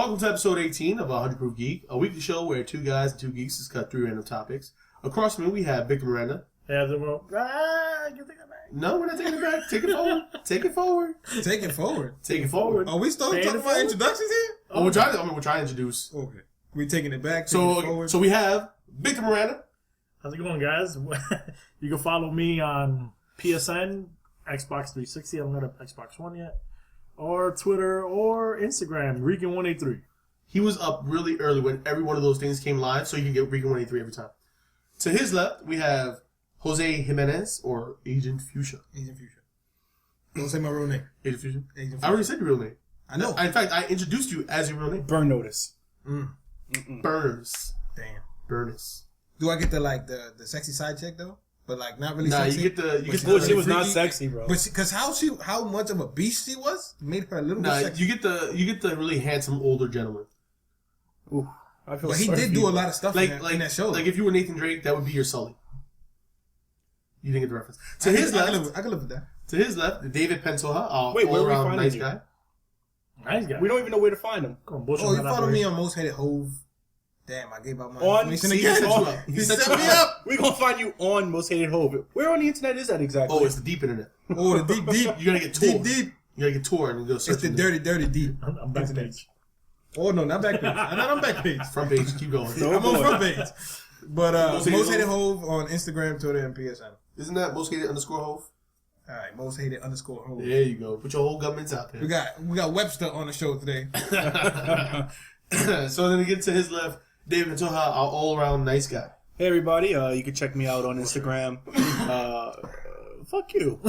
welcome to episode 18 of 100 Proof Geek, a weekly show where two guys and two geeks discuss three random topics. Across from me, we have Victor Miranda. Yeah, the world. You take it back. No, we're not taking it back. Take it forward. Take it forward. Take it forward. Take it forward. Are we starting talking about introductions here? Oh, we're trying to introduce. Okay. We're taking it back. So we have Victor Miranda. How's it going, guys? You can follow me on PSN, Xbox 360. I don't have Xbox One yet. Or Twitter or Instagram, Regan183. He was up really early when every one of those things came live, so you can get Regan 183 every time. To his left, we have Jose Jimenez, or Agent Fuchsia. Agent Fuchsia. Don't say my real name. Agent Fuchsia? Agent Fuchsia. I already said your real name. I know. In fact, I introduced you as your real name. Burn notice. Burners. Damn. Burners. Do I get the sexy side check though? But like not really Nah, sexy. you get the Well, she was not sexy, bro. But because how much of a beast she was made her a little bit sexy. you get the really handsome older gentleman. Ooh, I feel But he sorry did for do you. a lot of stuff in that show. Like if you were Nathan Drake, that would be your Sully. You didn't get the reference. To his left, I can live with that. To his left, David Pentoha, Wait, where are we all-around finding nice you? guy. Nice guy. We don't even know where to find him. Oh, you follow me on Most Hated Hove. Damn, I gave out my On information He again. set you up. He set me up. We're gonna find you on Most Hated Hove. Where on the internet is that exactly? Oh, it's the deep internet. Oh, the deep. You gotta get Tor. Deep. You gotta get Tor and go search It's the it. dirty deep. I'm backstage. Oh, no, not back page. I'm not on back page. Front page. Keep going. I'm on front page. But Most Most Hated Hated Hove on Instagram, Twitter, and PSN. Isn't that most hated _ Hove? All right, Most Hated _ Hove. There you go. Put your whole governments out there. We got Webster on the show today. So then we get to his left, David Pentoha, our all-around nice guy. Hey everybody, you can check me out on Instagram. Fuck you.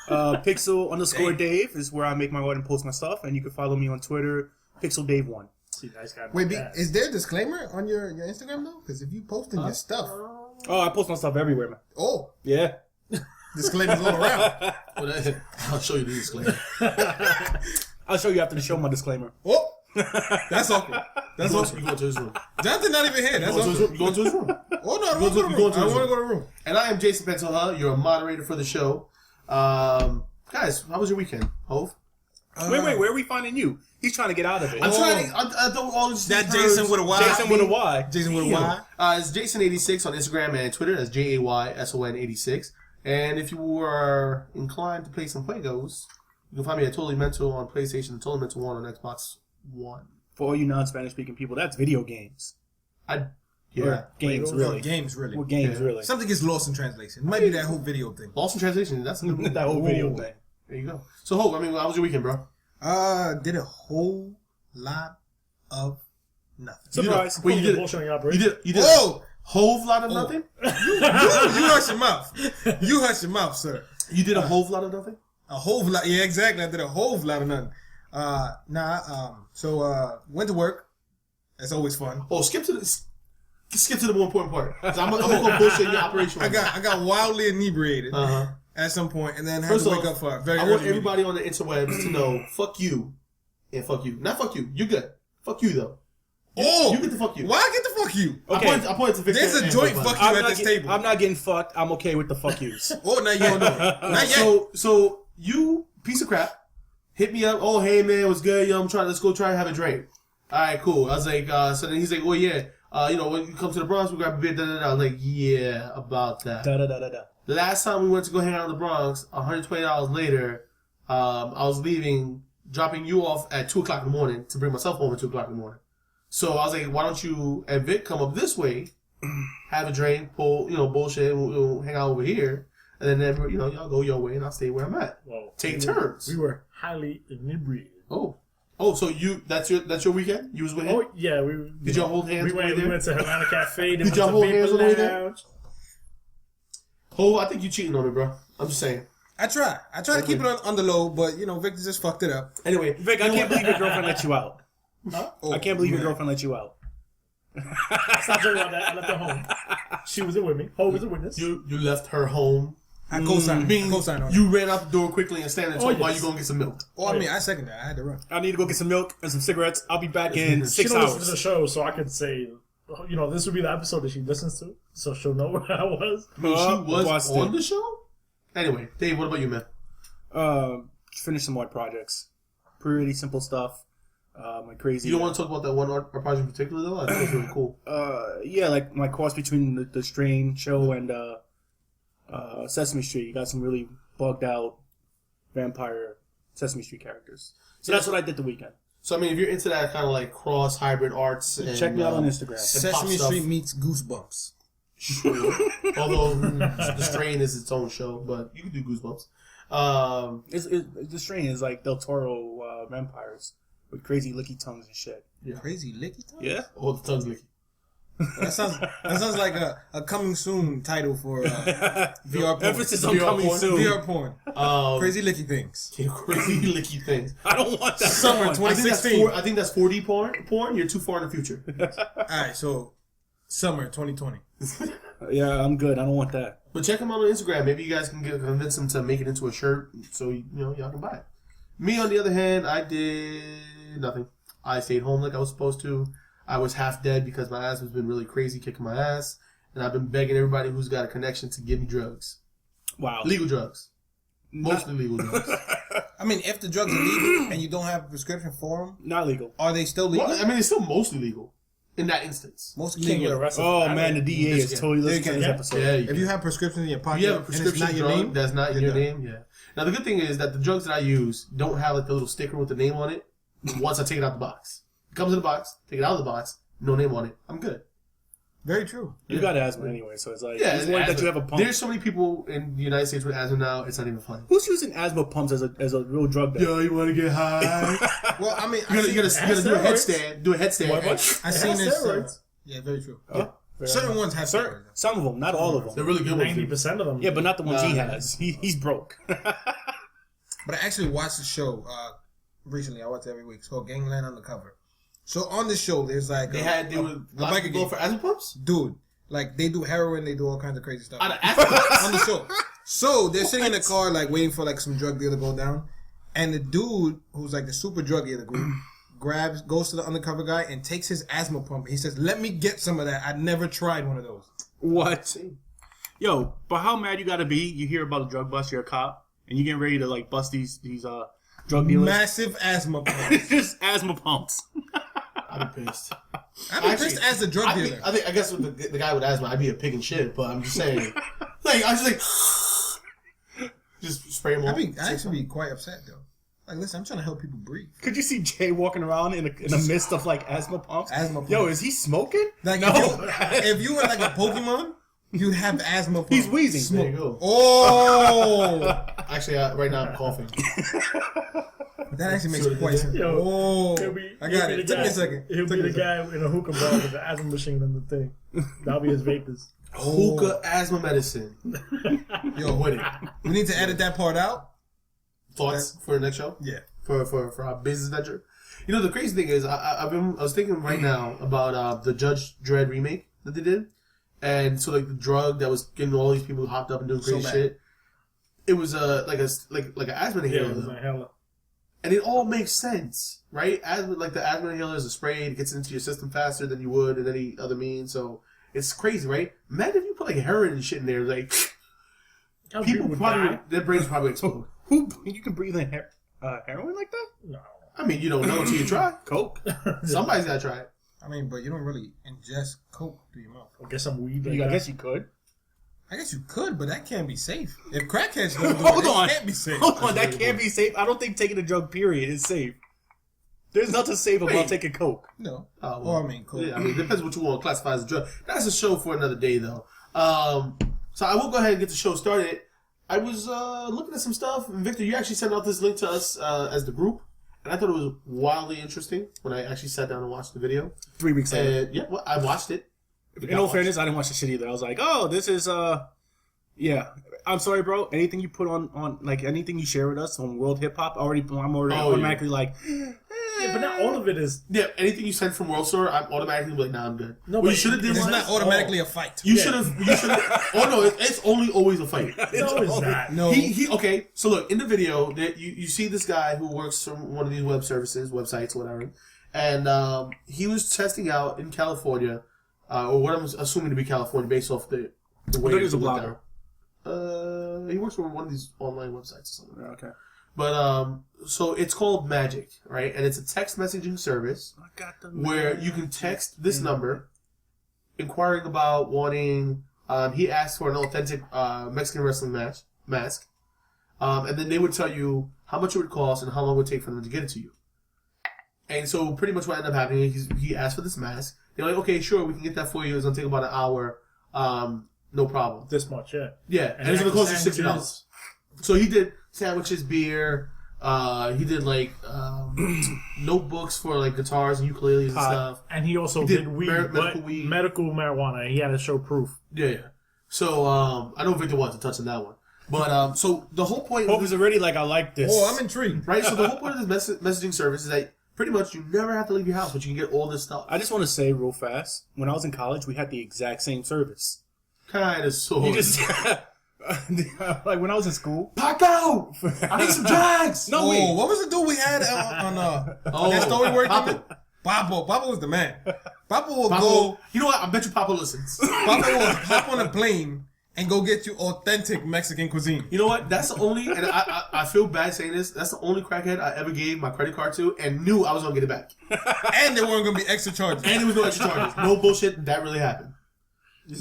Pixel _ Dave is where I make my art and post my stuff, and you can follow me on Twitter, PixelDave1. See, nice guy. Wait, is there a disclaimer on your Instagram though? Because if you posting your stuff, Oh, I post my stuff everywhere, man. oh, Yeah. disclaimers all around. Well, I'll show you the disclaimer. I'll show you after the show my disclaimer. Oh, that's awkward. That's awkward. You go to his room. Jonathan not even here. That's You awkward. go to his room. Oh no, I don't want to go to the room. I want to go to the room. And I am Jason Pentoha, your moderator for the show. Guys, how was your weekend, Hove? Wait, where are we finding you? He's trying to get out of it. I'm trying to... I don't all just That Jason with a Y. Jason with a Y. Jason with a Y. It's Jason86 on Instagram and Twitter. That's JAYSON86. And if you are inclined to play some Fuegos, you can find me at Totally Mental on PlayStation and Totally Mental 1 on Xbox One. For all you non-Spanish speaking people, that's video games. Yeah. Or games, really. Games, really. Well, games, Yeah. really. Something gets lost in translation. It might be that whole video thing. Lost in Translation. That's a good one. That whole video Ooh. thing. There you go. So, Hove, how was your weekend, bro? Did a whole lot of nothing. Surprise. Wait, you did bullshit on your operation. You did Whoa! a whole lot of nothing? You hush your mouth. You hush your mouth, sir. You did a whole lot of nothing? A whole lot. Yeah, exactly. I did a whole lot of nothing. So went to work. That's always fun. Oh, skip to the more important part. 'Cause I'm gonna go bullshit your operation. I got wildly inebriated Uh-huh. at some point, and then had First to wake off, up for a very I early want everybody on the interwebs to know, fuck you and fuck you. Not fuck you. You're good. Fuck you, though. You get the fuck you. Why I get the fuck you? Okay. I pointed to Victor. There's a and joint everybody. fuck you at this table. I'm not getting fucked. I'm okay with the fuck yous. Oh, not yet. Not yet. So you piece of crap hit me up. Oh, hey man, what's good? Yo, let's go try and have a drink. All right, cool. I was like, so then he's like, oh yeah, when you come to the Bronx, we grab a beer. I was like, yeah, about that. The last time we went to go hang out in the Bronx, $120 later, I was leaving, dropping you off at 2:00 in the morning to bring myself home at 2:00 in the morning. So I was like, why don't you and Vic come up this way, have a drink, pull, bullshit, we'll hang out over here, and then y'all go your way and I'll stay where I'm at. Well, Take turns. We were highly inebriated. Oh, so that's your weekend? You was with him? Oh yeah, Did y'all hold hands? We went to Havana Cafe. Did y'all hold hands on the way there? Lounge. Oh, I think you cheating on me, bro. I'm just saying. I try to keep it on the low, but Victor just fucked it up. Anyway, Vic, I can't believe your girlfriend let you out. Huh? I can't believe your girlfriend let you out. Stop talking about that. I left her home. She was there with me. Hove was a witness. you left her home. I co-signed. On it. You ran out the door quickly and standing and while you gonna get some milk. Oh, I mean, I second that. I had to run. I need to go get some milk and some cigarettes. I'll be back in She 6 don't listen to hours. the show, so I could say, this would be the episode that she listens to, so she'll know where I was. I mean, she was watched on it. the show? Anyway, Dave, what about you, man? Finish some more projects. Pretty simple stuff. My crazy. You don't want to talk about that one art project in particular, though? I think it's really cool. Yeah, like my cross between the Strain show and Sesame Street. You got some really bugged out vampire Sesame Street characters. So that's what I did the weekend. So, I mean, if you're into that kind of like cross hybrid arts, and, Check me out on Instagram. Sesame stuff. Street meets Goosebumps. Sure. Although the Strain is its own show, but you can do Goosebumps. The Strain is like Del Toro vampires with crazy licky tongues and shit. Yeah. Crazy licky tongue? Yeah. All the tongues licky. That sounds like a coming soon title for VR porn. Emphasis on coming soon. VR porn. Crazy licky things. Crazy licky things. I don't want that. Summer one. 2016. I think that's 4D porn. You're too far in the future. Alright, so summer 2020. Yeah, I'm good. I don't want that. But check them out on Instagram. Maybe you guys can convince them to make it into a shirt, so y'all can buy it. Me, on the other hand, I did nothing. I stayed home like I was supposed to. I was half dead because my ass has been really crazy kicking my ass, and I've been begging everybody who's got a connection to give me drugs. Wow. Legal drugs. Mostly legal drugs. I mean, if the drugs are legal and you don't have a prescription for them, Not legal. are they still legal? Well, I mean, it's still mostly legal in that instance. Most You can get can't. arrested. Oh, for that. man, the DA is totally listening to this Yeah. episode. Yeah, If you have prescriptions in your pocket, you have a and prescription it's not your drug name, that's not in you're your done. name, yeah. Now, the good thing is that the drugs that I use don't have like the little sticker with the name on it once I take it out the box. It comes in the box, take it out of the box, no name on it. I'm good. Very true. You got asthma anyway, so it's like, Yeah, it's worried that you have a pump. There's so many people in the United States with asthma now, it's not even funny. Who's using asthma pumps as a real drug? Then? Yo, you want to get high? Well, I mean, you gotta do a headstand. Do a headstand. What? I seen this. Steroids. Yeah, very true. Yeah. Certain ones have steroids. Some of them, not all of them. They're really good ones. 90% of them. Yeah, but not the ones he Nah. has. He's broke. But I actually watched the show recently. I watch it every week. It's called Gangland Undercover. So on the show, there's like They had to do a biker go gang. for asthma pumps? Dude, like they do heroin, they do all kinds of crazy stuff Out of asthma pumps? on the show. So they're sitting in the car, like waiting for like some drug deal to go down, and the dude who's like the super drug dealer group goes to the undercover guy and takes his asthma pump. He says, "Let me get some of that. I never tried one of those." What? Yo, but how mad you gotta be? You hear about a drug bust, you're a cop, and you getting ready to like bust these drug dealers. Massive asthma pump. Just asthma pumps. I'd be pissed. I'd be pissed as a drug dealer. I guess with the guy with asthma, I'd be a pig and shit, but I'm just saying. Like, I was just like, just spray him off. I'd actually be quite upset though. Like, listen, I'm trying to help people breathe. Could you see Jay walking around in the midst of like asthma pumps? Asthma pumps. Yo, is he smoking? Like, No. if you were like a Pokemon, you'd have asthma pump. He's wheezing. There you go. Oh! Actually, right now I'm coughing. That actually makes See what quite it sense. did? Oh, I got he'll it. be the Took me guy- a second. He'll Took be me the a second. guy in a hookah bar with the asthma machine and the thing. That'll be his vapors. Hookah asthma medicine. Yo, I'm with it. we need to edit that part out. Thoughts for the next show? Yeah. For our business venture. You know, the crazy thing is, I was thinking right now about the Judge Dredd remake that they did, and so like the drug that was getting all these people hopped up and doing So crazy bad. shit. It was like an asthma Yeah, inhaler, it was like hella. and it all makes sense, right? Asthma, like the asthma inhaler is a spray; it gets into your system faster than you would in any other means. So it's crazy, right? Imagine if you put like heroin and shit in there, like people would probably die. their brains probably explode. Who you can breathe in heroin like that? No. I mean, you don't know until you try. Coke. Somebody's gotta try it. I mean, but you don't really ingest coke through your mouth. Or get some weed. I guess you could. I guess you could, but that can't be safe. If crackheads don't do Hold it, on. it can't be safe. Hold on, that can't be safe. I don't think taking a drug, period, is safe. There's nothing safe about Wait. taking coke. No. Oh, Or I mean, coke. Yeah, I mean, it depends what you want to classify as a drug. That's a show for another day, though. So I will go ahead and get the show started. I was looking at some stuff, and Victor, you actually sent out this link to us as the group, and I thought it was wildly interesting when I actually sat down and watched the video. 3 weeks later. And yeah, well, I watched it. In all fairness, I didn't watch the shit either. I was like, oh, this is yeah. I'm sorry, bro. Anything you put on like anything you share with us on World Hip Hop, I'm already automatically like, Yeah, but not all of it is. Yeah, anything you send from World Store, I'm automatically like, nah, I'm good. No, what you but should have did It's was not automatically a fight. You should have. Oh no, it's only always a fight. No, it's not. No. He okay. So look in the video that you see this guy who works from one of these websites, whatever, and he was testing out in California, or what I'm assuming to be California, based off the way thought he was a it looked blogger. out. He works for one of these online websites or something. okay. But so it's called Magic, right? And it's a text messaging service I got the where you can text this number, inquiring about wanting. He asked for an authentic Mexican wrestling mask, and then they would tell you how much it would cost and how long it would take for them to get it to you. And so pretty much what ended up happening is he asked for this mask. They're like, okay, sure, we can get that for you. It's gonna take about an hour. No problem. This much, yeah. Yeah, and it's gonna cost you $60. So he did sandwiches, beer. He did like notebooks for like guitars and ukuleles and stuff. And he also He did weed, medical marijuana. He had to show proof. Yeah. So I know Victor wants to touch on that one, but so the whole point. Hope is already like, I like this. Oh, I'm intrigued. Right. So the whole point of this messaging service is that pretty much you never have to leave your house, but you can get all this stuff. I just want to say real fast, when I was in college, we had the exact same service. Kind of sort. You just like when I was in school. Paco, I need some drugs. No, wait. Oh, what was the dude we had on that story working? Papo. Papo was the man. Papo will go. You know what? I bet you Papo listens. Papo will hop on a plane and go get you authentic Mexican cuisine. You know what? That's the only, and I feel bad saying this. That's the only crackhead I ever gave my credit card to, and knew I was gonna get it back. And there weren't gonna be extra charges. And there was no extra charges. No bullshit. That really happened.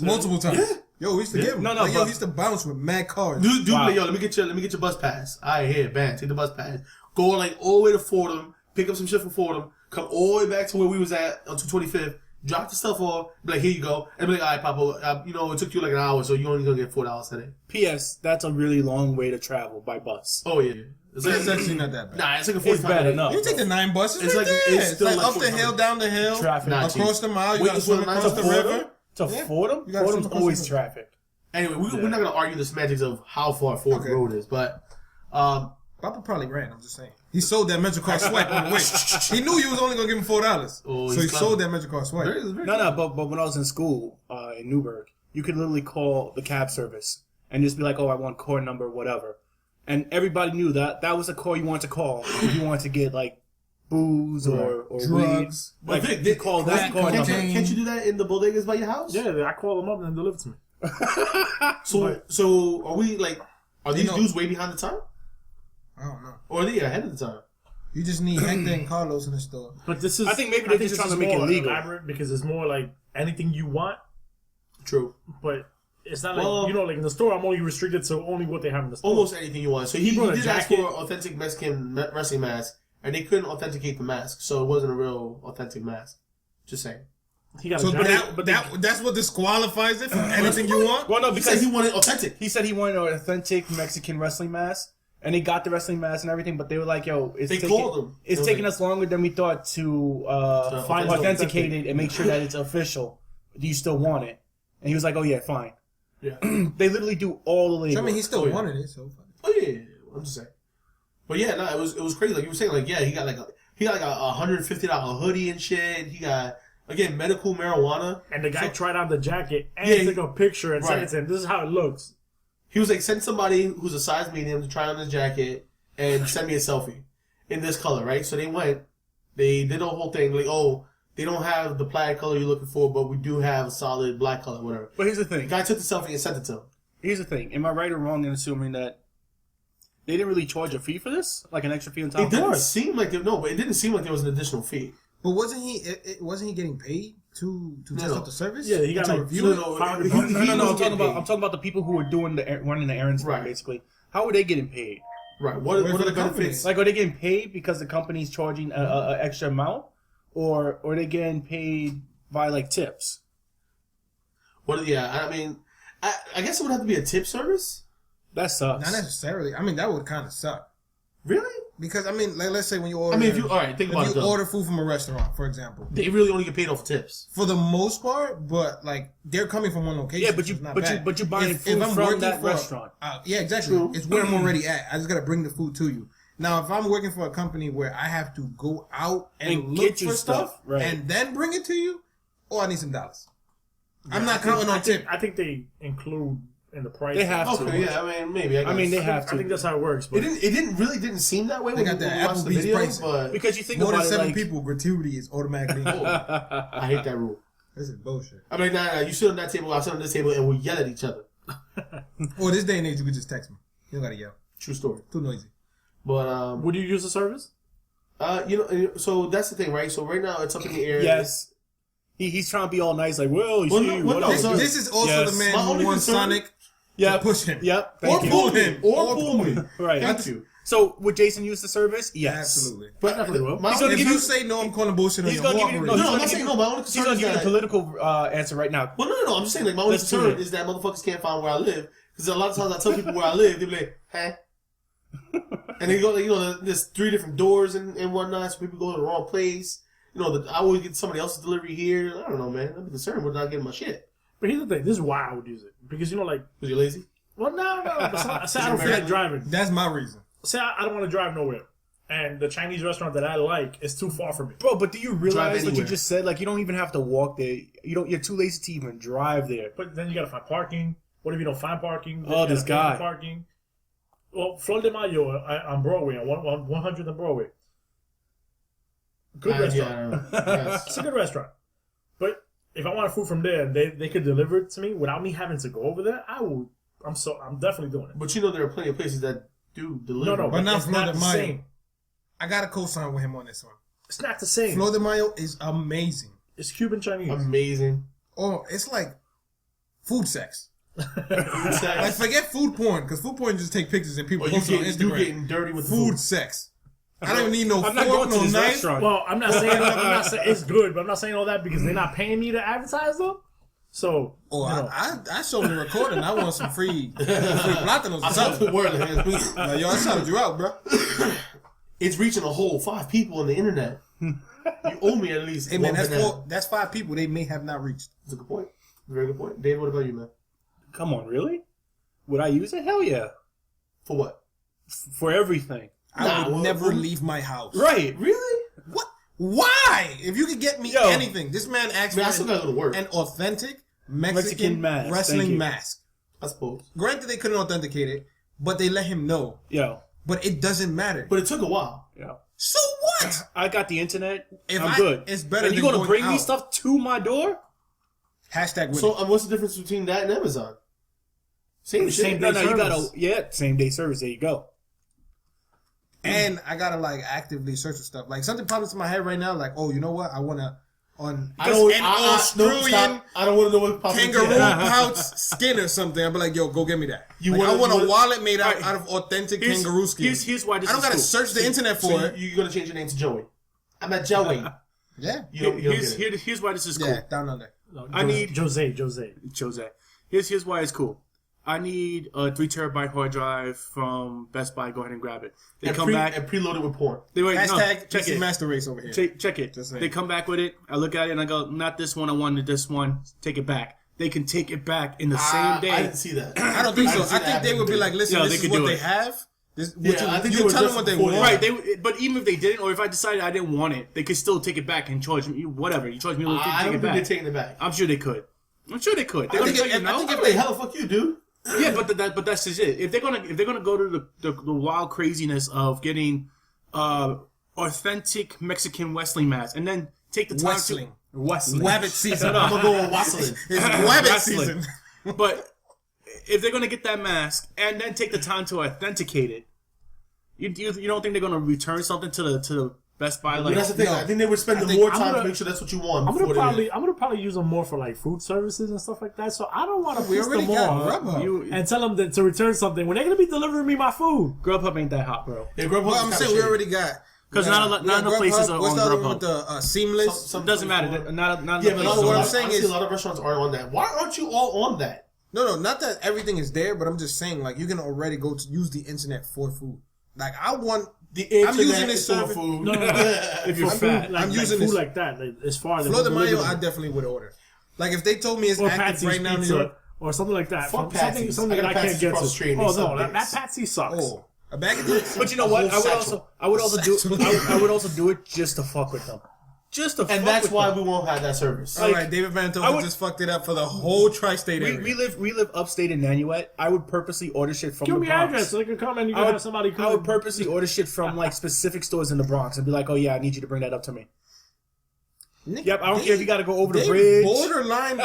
Multiple times. Yeah. Yo, we used to give him. No, Like, yo, but- he used to bounce with mad cards. Dude, Wow. like, yo, let me get your bus pass. All right, here, bam, take the bus pass. Go like all the way to Fordham, pick up some shit from Fordham, come all the way back to where we was at on 225th, drop the stuff off, be like, here you go, and be like, all right, Papa, it took you like an hour, so you only gonna get $4 today. P.S. That's a really long way to travel by bus. Oh yeah, it's It's like actually not that bad. nah, it's like a It's 45 bad minute. enough. You take the 9 buses. It's It's like- like it's it's still like like up the 45 hill, down the hill, Traffic. Nah, across the mile. You Wait, gotta it's one swim of across the the nines river. To Yeah. Fordham? You gotta Fordham's swim always across the traffic. Anyway, we're not gonna argue the semantics of how far Fordham Okay. Road is, but Papa probably ran. I'm just saying. He sold that MetroCard swipe on the way. He knew you was only gonna give him $4, Oh, so he he's clever. sold that MetroCard swipe. No, but when I was in school in Newburgh, you could literally call the cab service and just be like, oh, I want car number, whatever. And everybody knew that was a call you wanted to call if you wanted to get, like, booze or Drugs. weed. Like, Vic, they call that can't, call can't, number. you, can't you do that in the bodegas by your house? Yeah, I call them up and they deliver to me. So are we like? Are these know- dudes way behind the time, I don't know. or are they ahead of the time? You just need Hector and Carlos in the store. But this is. I think maybe they're just this trying is to make it more legal. elaborate because it's more like anything you want, True. but it's not like Well- like in the store. I'm only restricted to only what they have in the store. Almost anything you want. So he brought a did ask jacket. for authentic Mexican wrestling mask, and they couldn't authenticate the mask, so it wasn't a real authentic mask. Just saying. He got So a jacket, that's what disqualifies it from anything you want. Well, no, He said because he wanted authentic. he said he wanted an authentic Mexican wrestling mask, and they got the wrestling mask and everything, but they were like, yo, They called him. It's They was taking like- us longer than we thought to find authenticate it and make sure that it's official. Do you still want it? And he was like, oh, yeah, fine. Yeah. They literally do all the So, labor. I mean, he still Oh, yeah. wanted it. So Oh yeah, I'm just saying. But yeah, no, it was crazy. Like you were saying, like he got like a $150 hoodie and shit. He got again medical marijuana. and the guy tried out the jacket and Yeah, took a picture and sent right. it to him. This is how it looks. He was like, send somebody who's a size medium to try on the jacket and send me a selfie in this color, right? So they went, they did the whole thing, like, oh, they don't have the plaid color you're looking for, but we do have a solid black color, whatever. But here's the The thing. guy took the selfie and sent it to him. Here's the thing. Am I right or wrong in assuming that they didn't really charge a fee for this? Like an extra fee on top It of didn't it? seem like but it didn't seem like there was an additional fee. But wasn't he getting paid to test No. out the service? Yeah, he got to like review it. No, $500. he- No, he I'm wasn't talking getting about. paid. I'm talking about the people who were running the errands, Right. basically. How are they getting paid? Right. What Wait are for the the company. benefits? Like, are they getting paid because the company's charging a extra amount, or are they getting paid by like tips? I mean, I guess it would have to be a tip service. That sucks. Not necessarily. I mean, that would kind of suck. Really? Because, I mean, like, let's say when you order... I mean, if you all right, think about it. If you Though. order food from a restaurant, for example. They really only get paid off tips. For the most part, but, like, they're coming from one location. Yeah, but so you it's not but bad. you but you're buying food I'm from working that for- restaurant. Yeah, exactly. True. It's where I'm already at. I just got to bring the food to you. Now, if I'm working for a company where I have to go out and And look get you for stuff, right. and then bring it to you, I need some dollars. I'm not counting on tip. I think they include in the price. They have to. Okay, yeah, I mean, maybe. I mean, guess. they have I think to that's how it works. It But didn't seem that way They when got we that watched the Applebee's video, pricing. but Because you think More than about it, 7 like, people, gratuity is automatically. I hate that rule. This is bullshit. I'm like, nah, you sit on that table, I sit on this table, and we yell at each other. Or this day and age, you could just text me. You don't got to yell. True story. Too noisy. But Would you use the service? so that's the thing, right? So right now it's up in the air. Yes. He's trying to be all nice, like, well, you Well, see, no, well, no, whatever. so- This is also Yes. the My man only who wants concern- Sonic Yeah, to push him. Yep. Or Thank you. pull him. me. Or Or pull pull me. him. Right. Thank you. So would Jason use the service? Yes. Absolutely. But Definitely will. my He's gonna If give you you- say no, I'm calling bullshit on He's your gonna whole give you operation. No, I'm not give saying you- no. My only He's concern gonna is give you the that. political answer right now. Well, no. I'm just saying, like, my only Let's do concern it. is that motherfuckers can't find where I live. Because a lot of times I tell people where I live, they be like, huh? And they go, like, there's 3 different doors and whatnot, so people go to the wrong place. I always get somebody else's delivery here. I don't know, man. I'm concerned with not getting my shit. But here's the thing. This is why I would use it. Because, like... Because you're lazy? Well, no. But say I don't feel like driving. That's my reason. Say I don't want to drive nowhere. And the Chinese restaurant that I like is too far from me. Bro, but do you realize what you anywhere. just said? Like, you don't even have to walk there. You're too lazy to even drive there. But then you got to find parking. What if you don't find parking? Then Oh, you this gotta pay guy. for parking. Well, Flor de Mayo on Broadway, on 100th and Broadway. Good restaurant. Yes. It's a good restaurant. But if I want food from there and they could deliver it to me without me having to go over there, I'm definitely doing it. But there are plenty of places that do deliver. No, But but not it's Flor not de the Mayo. same. I got to co-sign with him on this one. It's not the same. Flor de Mayo is amazing. It's Cuban Chinese. Amazing. Oh, it's like food sex. Food sex. Like, forget food porn, because food porn just take pictures and people Or you post it on you Instagram. getting dirty with the Food food. sex. I don't even need no I'm not fork, going to no this knife. restaurant. Well, I'm not saying it's good, but I'm not saying all that because they're not paying me to advertise them. So, Oh, you know. I showed him the recording. I want some free platanos or I saw something. the word. Like, yo, I shouted you out, bro. It's reaching a whole 5 people on the internet. You owe me at least Hey, man, one banana. that's 5 people they may have not reached. That's a good point. Very good point. Dave, what about you, man? Come on, really? Would I use it? Hell yeah. For what? For everything. I would well, never well- leave my house. Right. Really? What? Why? If you could get me Yo. anything, this man asked Man, I still for gotta go to work. an authentic Mexican Mexican mask. Thank wrestling you. mask. I suppose. Granted, they couldn't authenticate it, but they let him know. Yo. But it doesn't matter. But it took a while. Yo. So what? I got the internet. If I'm I- good. it's better And you than gonna going bring me out. stuff to my door? Hashtag winning. So what's the difference between that and Amazon? Same shit. Same No, day you service. gotta same day service. There you go. And I gotta like actively search for stuff. Like something pops into my head right now. Like, oh, you know what? I wanna on I don't, an no, Australian stop. I don't want to know what pops into kangaroo your head. pouch skin or something. I'll be like, yo, go get me that. You Like, I wanna- want you a wanna- wallet made out, Alright. out of authentic Here's- kangaroo skin. Here's why this I don't is gotta cool. search the internet for So it. you're gonna change your name to Joey. I'm at Joey. Yeah. You don't get it. Here's why this is cool. Yeah, down under. No, I need- Jose. Jose. Here's why it's cool. I need a 3 terabyte hard drive from Best Buy. Go ahead and grab it. They And come back. and preloaded with porn. They wait, no, Hashtag check PC it. Master Race over here. Check it. Just saying. They come back with it. I look at it and I go, not this one. I wanted this one. Take it back. They can take it back in the same day. I didn't see that. I don't think so. didn't see I that think they would be happen. like, listen, Yeah, this they is could what do they it. have. This, Yeah, what I think you they were tell them just what they before want. they- Right, but even if they didn't, or if I decided I didn't want it, they could still take it back and charge me whatever. You charge me a little fee to I take don't it think they're back. taking it back. I'm sure they could. They're gonna think tell it- you I no. think if I'm like, hell, fuck you, dude. Yeah, but that's just it. If they're gonna go to the wild craziness of getting authentic Mexican wrestling match and then take the time Wrestling. to wrestling. Wabbit season. I'm gonna go on wassailing. It's Wabbit Wrestling. season. But if they're gonna get that mask and then take the time to authenticate it, you don't think they're gonna return something to the Best Buy? Like, That's the thing. No. I think they were spending think- more I'm time to gonna- make sure that's what you want. I'm before gonna they- probably use them more for like food services and stuff like that. So I don't want to We piss already them got off Grubhub. you, and tell them to return something when they're gonna be delivering me my food. Grubhub ain't that hot, bro. Yeah, Grubhub's Well, I'm kinda saying we shitty. already got. 'Cause we not got- a- we not got enough places Grubhub. are What's on the other Grubhub. one with the seamless? Some It doesn't matter. places Not Yeah, enough but places what are I'm on. saying I see is- a lot of restaurants aren't on that. Why aren't you all on that? No, not that everything is there, but I'm just saying like you can already go to use the internet for food. Like I want. The internet using this is for service- food. No. If you're For fat, food, like, I'm like using food this- like that. Like, as far as Flor de Mayo, delivering I definitely would order. Like if they told me it's or active Patsy's right now in New Pizza York. or something like that. Fuck Something Patsy's. something I that got I can't Patsy's get across the to. street and Oh they no, suck that dicks. Patsy sucks. Oh, a bag of dicks. But you know A what? whole I would also do it just to fuck with them. Just to fuck And that's with why them. we won't have that service. All right, David Van I Tova would- just fucked it up for the whole tri-state area. we live upstate in Nanuet. I would purposely order shit from Give the me Bronx. address so they can come and you I can would, have somebody come. I would purposely order shit from like specific stores in the Bronx and be like, oh yeah, I need you to bring that up to me. Nick, Yep, I don't care if you got to go over the they bridge. Borderline.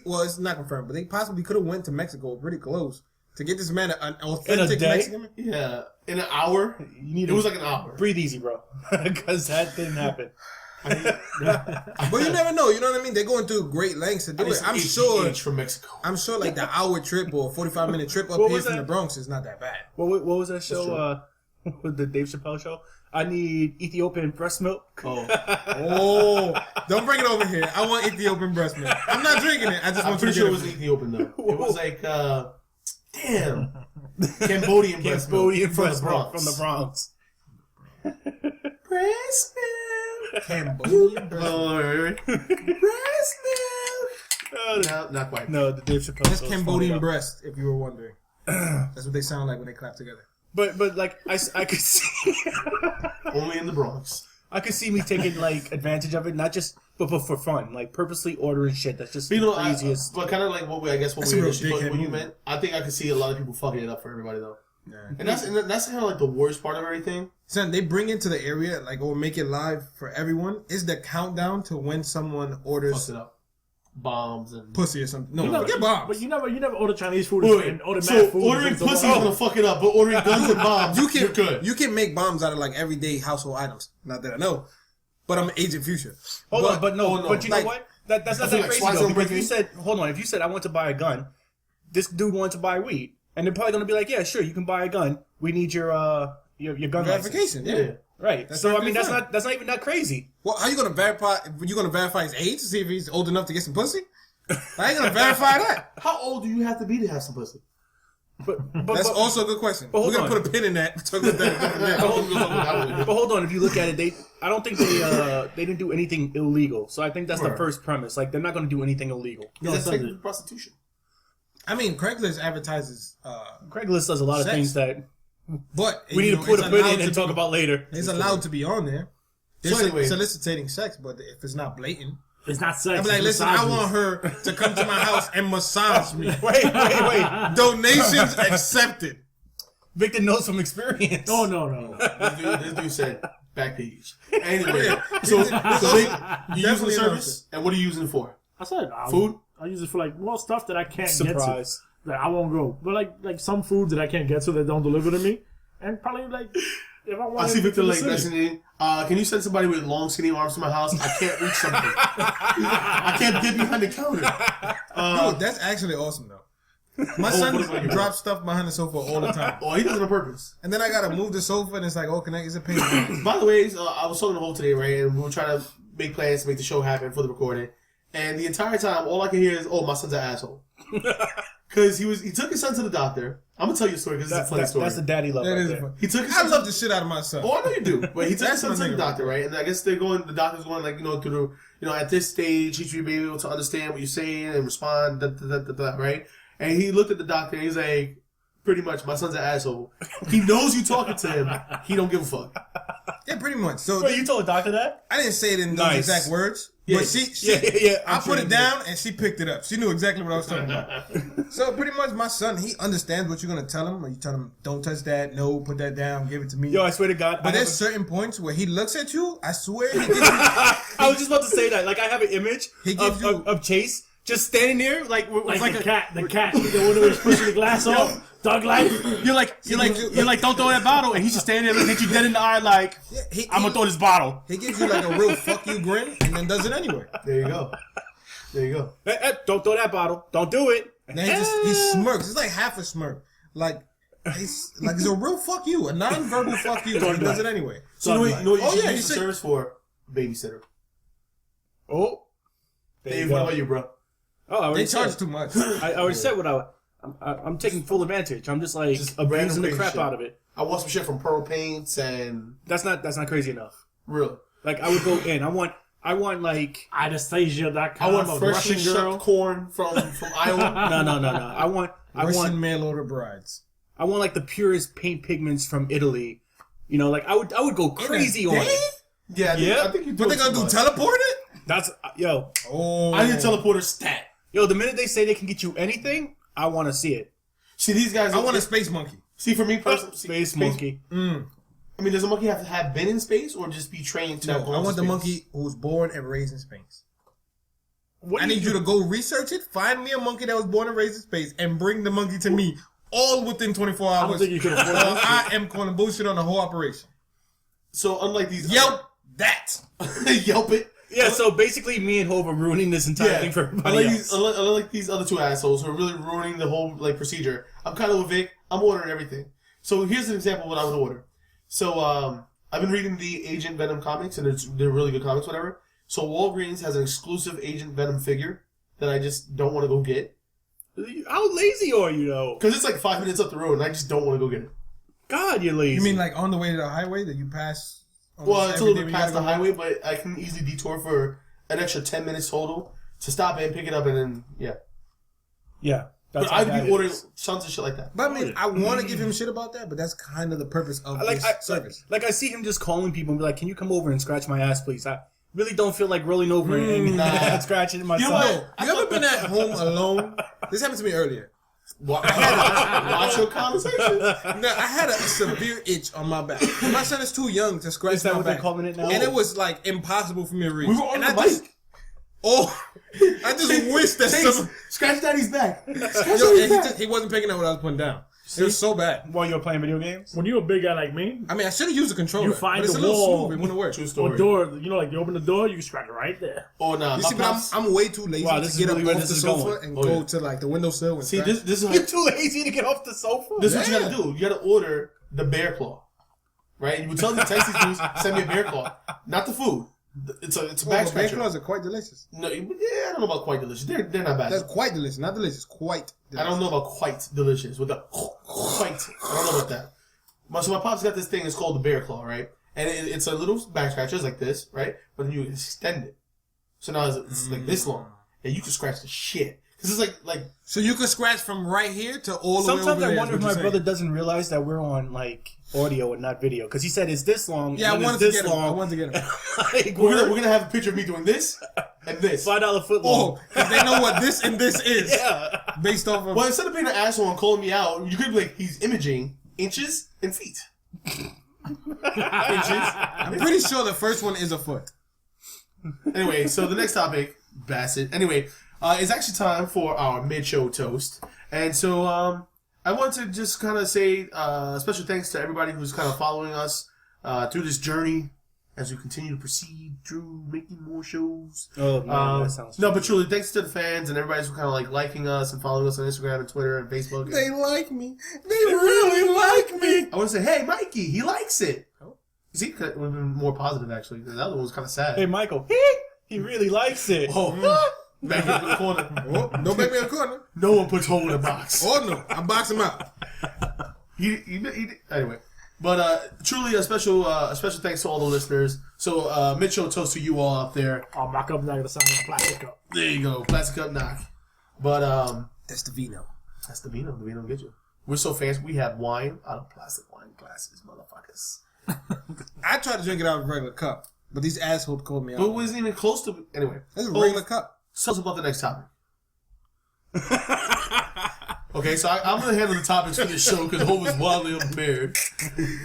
Well, it's not confirmed, but they possibly could have went to Mexico pretty close To get this man an authentic day? Mexican. Yeah, in an hour. You need It was like an hour. breathe easy, bro, because that didn't happen. But you never know. You know what I mean? They're going through great lengths to do it. I'm sure. From Mexico. I'm sure, like the hour trip or 45-minute trip up What here was from that? the Bronx is not that bad. What was that show? The Dave Chappelle show. I need Ethiopian breast milk. Oh, Oh, don't bring it over here. I want Ethiopian breast milk. I'm not drinking it. I just I'm want you pretty to sure it get was it. Ethiopian though. It was like, damn, Cambodian breast milk Cambodian from the breast milk Bronx. from the Bronx. Breast milk. Cambodian breast milk. Oh, right. Breast milk. No, not quite. No, the Dave Chappelle. That's show was Cambodian funny, though. breast, if you were wondering. That's what they sound like when they clap together. But like I could see. Only in the Bronx. I could see me taking like advantage of it, not just but for fun, like purposely ordering shit that's just You the know, craziest. but kind of like what That's we a real initially thought dickhead what you move. meant. I think I could see a lot of people fucking it up for everybody though. Yeah. And that's kind of like the worst part of everything. Son, they bring into the area, like, or make it live for everyone, is the countdown to when someone Fucks orders it up. Bombs and pussy or something. No, You never, forget bombs. But you never order Chinese food Wait, and order so mad food. ordering and things pussy like is that. gonna fuck it up, but ordering guns and bombs, you're good. You can make bombs out of like everyday household items. Not that I know, but I'm Agent Future. Hold on, but no, no, but you like, know what? That's not feel that like crazy SWAT's though. gonna Because break if you in. said, hold on, if you said I want to buy a gun, this dude wanted to buy weed, and they're probably gonna be like, yeah, sure, you can buy a gun. We need your gun license. Verification, yeah. Right. That's So I perfectly mean, that's fine. not even that crazy. Well, how you gonna verify? You gonna verify his age to see if he's old enough to get some pussy? I ain't gonna verify that. How old do you have to be to have some pussy? But That's also a good question. but We're hold gonna on. put a pin in that. Talk about that a different day. But hold on, if you look at it, I don't think they didn't do anything illegal. So I think that's the Right. first premise. Like they're not going to do anything illegal. No, That's it says technically it. prostitution. I mean, Craigslist advertises, Craigslist does a lot of Sex. things that but we need you to know, put it's a pin allowed in and to talk be- about later. It's allowed to be on there. They're So anyway- soliciting sex, but if it's not blatant, It's not sex. I'm like, it's listen, I massages. want her to come to my house and massage me. Wait. Donations accepted. Victor knows from experience. Oh no. This dude said back page. Anyway, so you using Definitely the service, and what are you using it for? I said Food? I use it for like stuff that I can't Surprise. get to. That I won't go. But like some food that I can't get to that don't deliver to me, and probably like if I want. I see Victor like that's messaging. Can you send somebody with long, skinny arms to my house? I can't reach something. I can't get behind the counter. Dude, that's actually awesome, though. My son what about you, bro? drops stuff behind the sofa all the time. Oh, he does it on purpose. And then I gotta move the sofa, and it's like, oh, is it pain? By the way, I was talking to Hope today, right? And we were trying to make plans to make the show happen for the recording. And the entire time, all I can hear is, "Oh, my son's an asshole." Because he took his son to the doctor. I'm gonna tell you a story because it's a funny story. That's the daddy love That right is there. fun. He took his I son love the shit out of my son. Oh, I know you do. But he took his That's son my to the nigga doctor, right right? And I guess the doctor's going, like, through the, at this stage, he should be able to understand what you're saying and respond, right? And he looked at the doctor and he's like, pretty much, my son's an asshole. He knows you talking to him. He don't give a fuck. Yeah, pretty much. So Wait, you told a doctor that? I didn't say it in those Nice. exact words, Yeah. but she Yeah. I I'm sure put you it did. down and she picked it up. She knew exactly what I was talking about. So pretty much, my son, he understands what you're gonna tell him. Or you tell him, don't touch that, no, put that down, give it to me. Yo, I swear to God. But I there's certain points where he looks at you. I swear, he gives you, I was just about to say that. Like, I have an image He gives of Chase just standing there, like like the cat, the one who was pushing the glass off. Thug life. You're like, don't throw that bottle, and he's just standing there looking at you dead in the eye, like, yeah, I'm gonna throw this bottle. He gives you like a real fuck you grin, and then does it anyway. There you go. There you go. Don't throw that bottle. Don't do it. And then he smirks. It's like half a smirk. Like it's a real fuck you, a non-verbal fuck you. But he does it anyway. So you know what you Oh, should yeah, use you the said- service for? Babysitter. Oh, there you Dave, go. what about you, bro? Oh, I already They charge said. too much. I already said what I'm taking full advantage. I'm just like Just abusing random the crazy crap shit. out of it. I want some shit from Pearl Paints and That's not crazy enough. real. Like, I would go in. I want like Anastasia.com. I want a freshly Russian girl. shucked corn from Iowa. no. I want Russian mail order brides. I want like the purest paint pigments from Italy. You know, like I would go crazy on it. Yeah, Yeah. I think you What they gonna do? Teleport it? That's yo. Oh, I need a teleporter stat. Yo, the minute they say they can get you anything, I want to see it. See, these guys. I want a space monkey. See, for me personally, Space monkey. I mean, does a monkey have to have been in space or just be trained to? No, go I into want the space? monkey who was born and raised in space. What I need you to go research it. Find me a monkey that was born and raised in space, and bring the monkey to me all within 24 I don't hours. think you can afford that. I am calling bullshit on the whole operation. So unlike these Yelp that. Yelp it. Yeah, so basically, me and Hov are ruining this entire thing for everybody else. Unlike these other two assholes who are really ruining the whole like procedure, I'm kind of with Vic. I'm ordering everything. So here's an example of what I would order. So I've been reading the Agent Venom comics, and they're really good comics, whatever. So Walgreens has an exclusive Agent Venom figure that I just don't want to go get. How lazy are you, though? Because it's like 5 minutes up the road, and I just don't want to go get it. God, you're lazy. You mean like on the way to the highway that you pass? Well, it's a little bit every day past the when you gotta highway, but I can easily detour for an extra 10 minutes total to stop and pick it up, and then, yeah. Yeah. But how I'd bad be it ordering is. tons of shit like that. But I mean, I want to give him shit about that, but that's kind of the purpose of this service. Like, I see him just calling people and be like, "Can you come over and scratch my ass, please?" I really don't feel like rolling over and scratching it myself. No, you ever been at home alone? This happened to me earlier. Well, I had to watch your conversation. No, I had a severe itch on my back. My son is too young to scratch Is that my what back. they're calling it now? And it was like impossible for me to reach. We were on and the I just, mic. oh, I just wish that some. Scratch Daddy's back. Scratch Yo, Daddy's and back. he wasn't picking up what I was putting down. It was so bad. While you're playing video games? When you're a big guy like me, I mean, I should have used a controller. You find but it's the a little wall. smooth. It wouldn't work. True or story. door, you know, like you open the door, you can scratch it right there. Oh, nah. You My see, but pops, I'm way too lazy Wow, to this is get really up where off this the is sofa going. and Oh, go yeah. to like the windowsill and see, scratch. this is You're too lazy to get off the sofa? This is what you Yeah. gotta do. You gotta order the bear claw, right? You would tell the Texas dudes, send me a bear claw, not the food. It's a back Bear scratcher. claws are quite delicious. No, yeah, I don't know about quite delicious. They're not bad. That's quite delicious. Not delicious. Quite delicious. I don't know about quite delicious with the quite. I don't know about that. So my pops got this thing. It's called the bear claw, right? And it's a little back scratcher, it's like this, right? But then you extend it, so now it's like this long, and you can scratch the shit. Cause it's like. So you could scratch from right here to all the way over Sometimes there. I is wonder if what my you're brother saying. doesn't realize that we're on, like, audio and not video. Because he said it's this long, Yeah, I and wanted it's to this get him. I long. wanted to get him. Like, We're gonna have a picture of me doing this and this. $5 foot long. Oh, because they know what this and this is. Yeah. Based off of. Well, instead of being an asshole and calling me out, you could be like, he's imaging inches and feet. Inches. I'm pretty sure the first one is a foot. Anyway, so the next topic, Bassett. Anyway, it's actually time for our mid-show toast. And so I want to just kind of say special thanks to everybody who's kind of following us through this journey as we continue to proceed through making more shows. Oh, man, that sounds No, but truly, thanks to the fans and everybody who's kind of like liking us and following us on Instagram and Twitter and Facebook. They like me. They really like me. I want to say, hey, Mikey, he likes it. Oh. See, it would have been more positive, actually. The other one was kind of sad. Hey, Michael. He really likes it. Oh, back in the corner. Oh, don't make me a corner. No one puts hole in a box. Oh, no. I box him out. Anyway. But truly a special thanks to all the listeners. So mid-show toast to you all out there. Oh, my cup's not gonna sound like a plastic cup. There you go. Plastic cup knock. But That's the vino. that's the vino. The vino will get you. We're so fancy. We have wine out of plastic wine glasses, motherfuckers. I tried to drink it out of a regular cup, but these assholes called me But it out. wasn't even close to... Anyway. This is a regular cup. Tell us about the next topic. Okay, so I'm going to handle the topics for this show because Hope is wildly unprepared.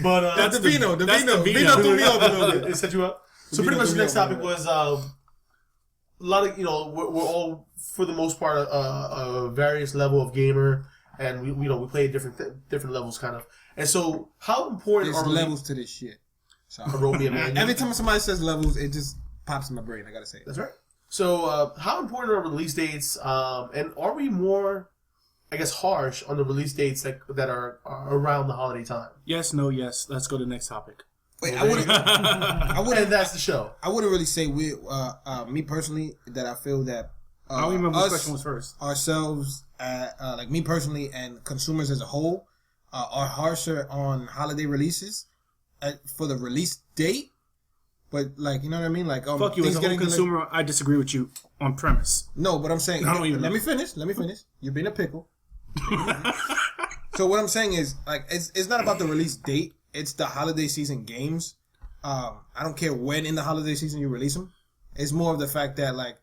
But That's the vino. The that's vino. the Vino vino. threw me off a little bit. It set you up. So Vino pretty much threw the me next off a topic little was a lot of, we're all, for the most part, a various level of gamer. And we play at different levels, kind of. And so, how important There's are levels to this shit. So, Romeo Man? every time somebody says levels, it just pops in my brain. I gotta say it. That's right. So, how important are release dates? And are we more, I guess, harsh on the release dates that are around the holiday time? Yes, no, yes. Let's go to the next topic. Wait, I wouldn't. And that's the show. I wouldn't really say me personally, that I feel that. I don't remember us, which question was first. Ourselves, like me personally, and consumers as a whole, are harsher on holiday releases for the release date. But like, you know what I mean? Like, Fuck you, as things a whole getting delayed. consumer, I disagree with you on premise. No, but I'm saying, I don't even let know. me finish. You're being a pickle. So what I'm saying is, like, it's not about the release date. It's the holiday season games. I don't care when in the holiday season you release them. It's more of the fact that, like,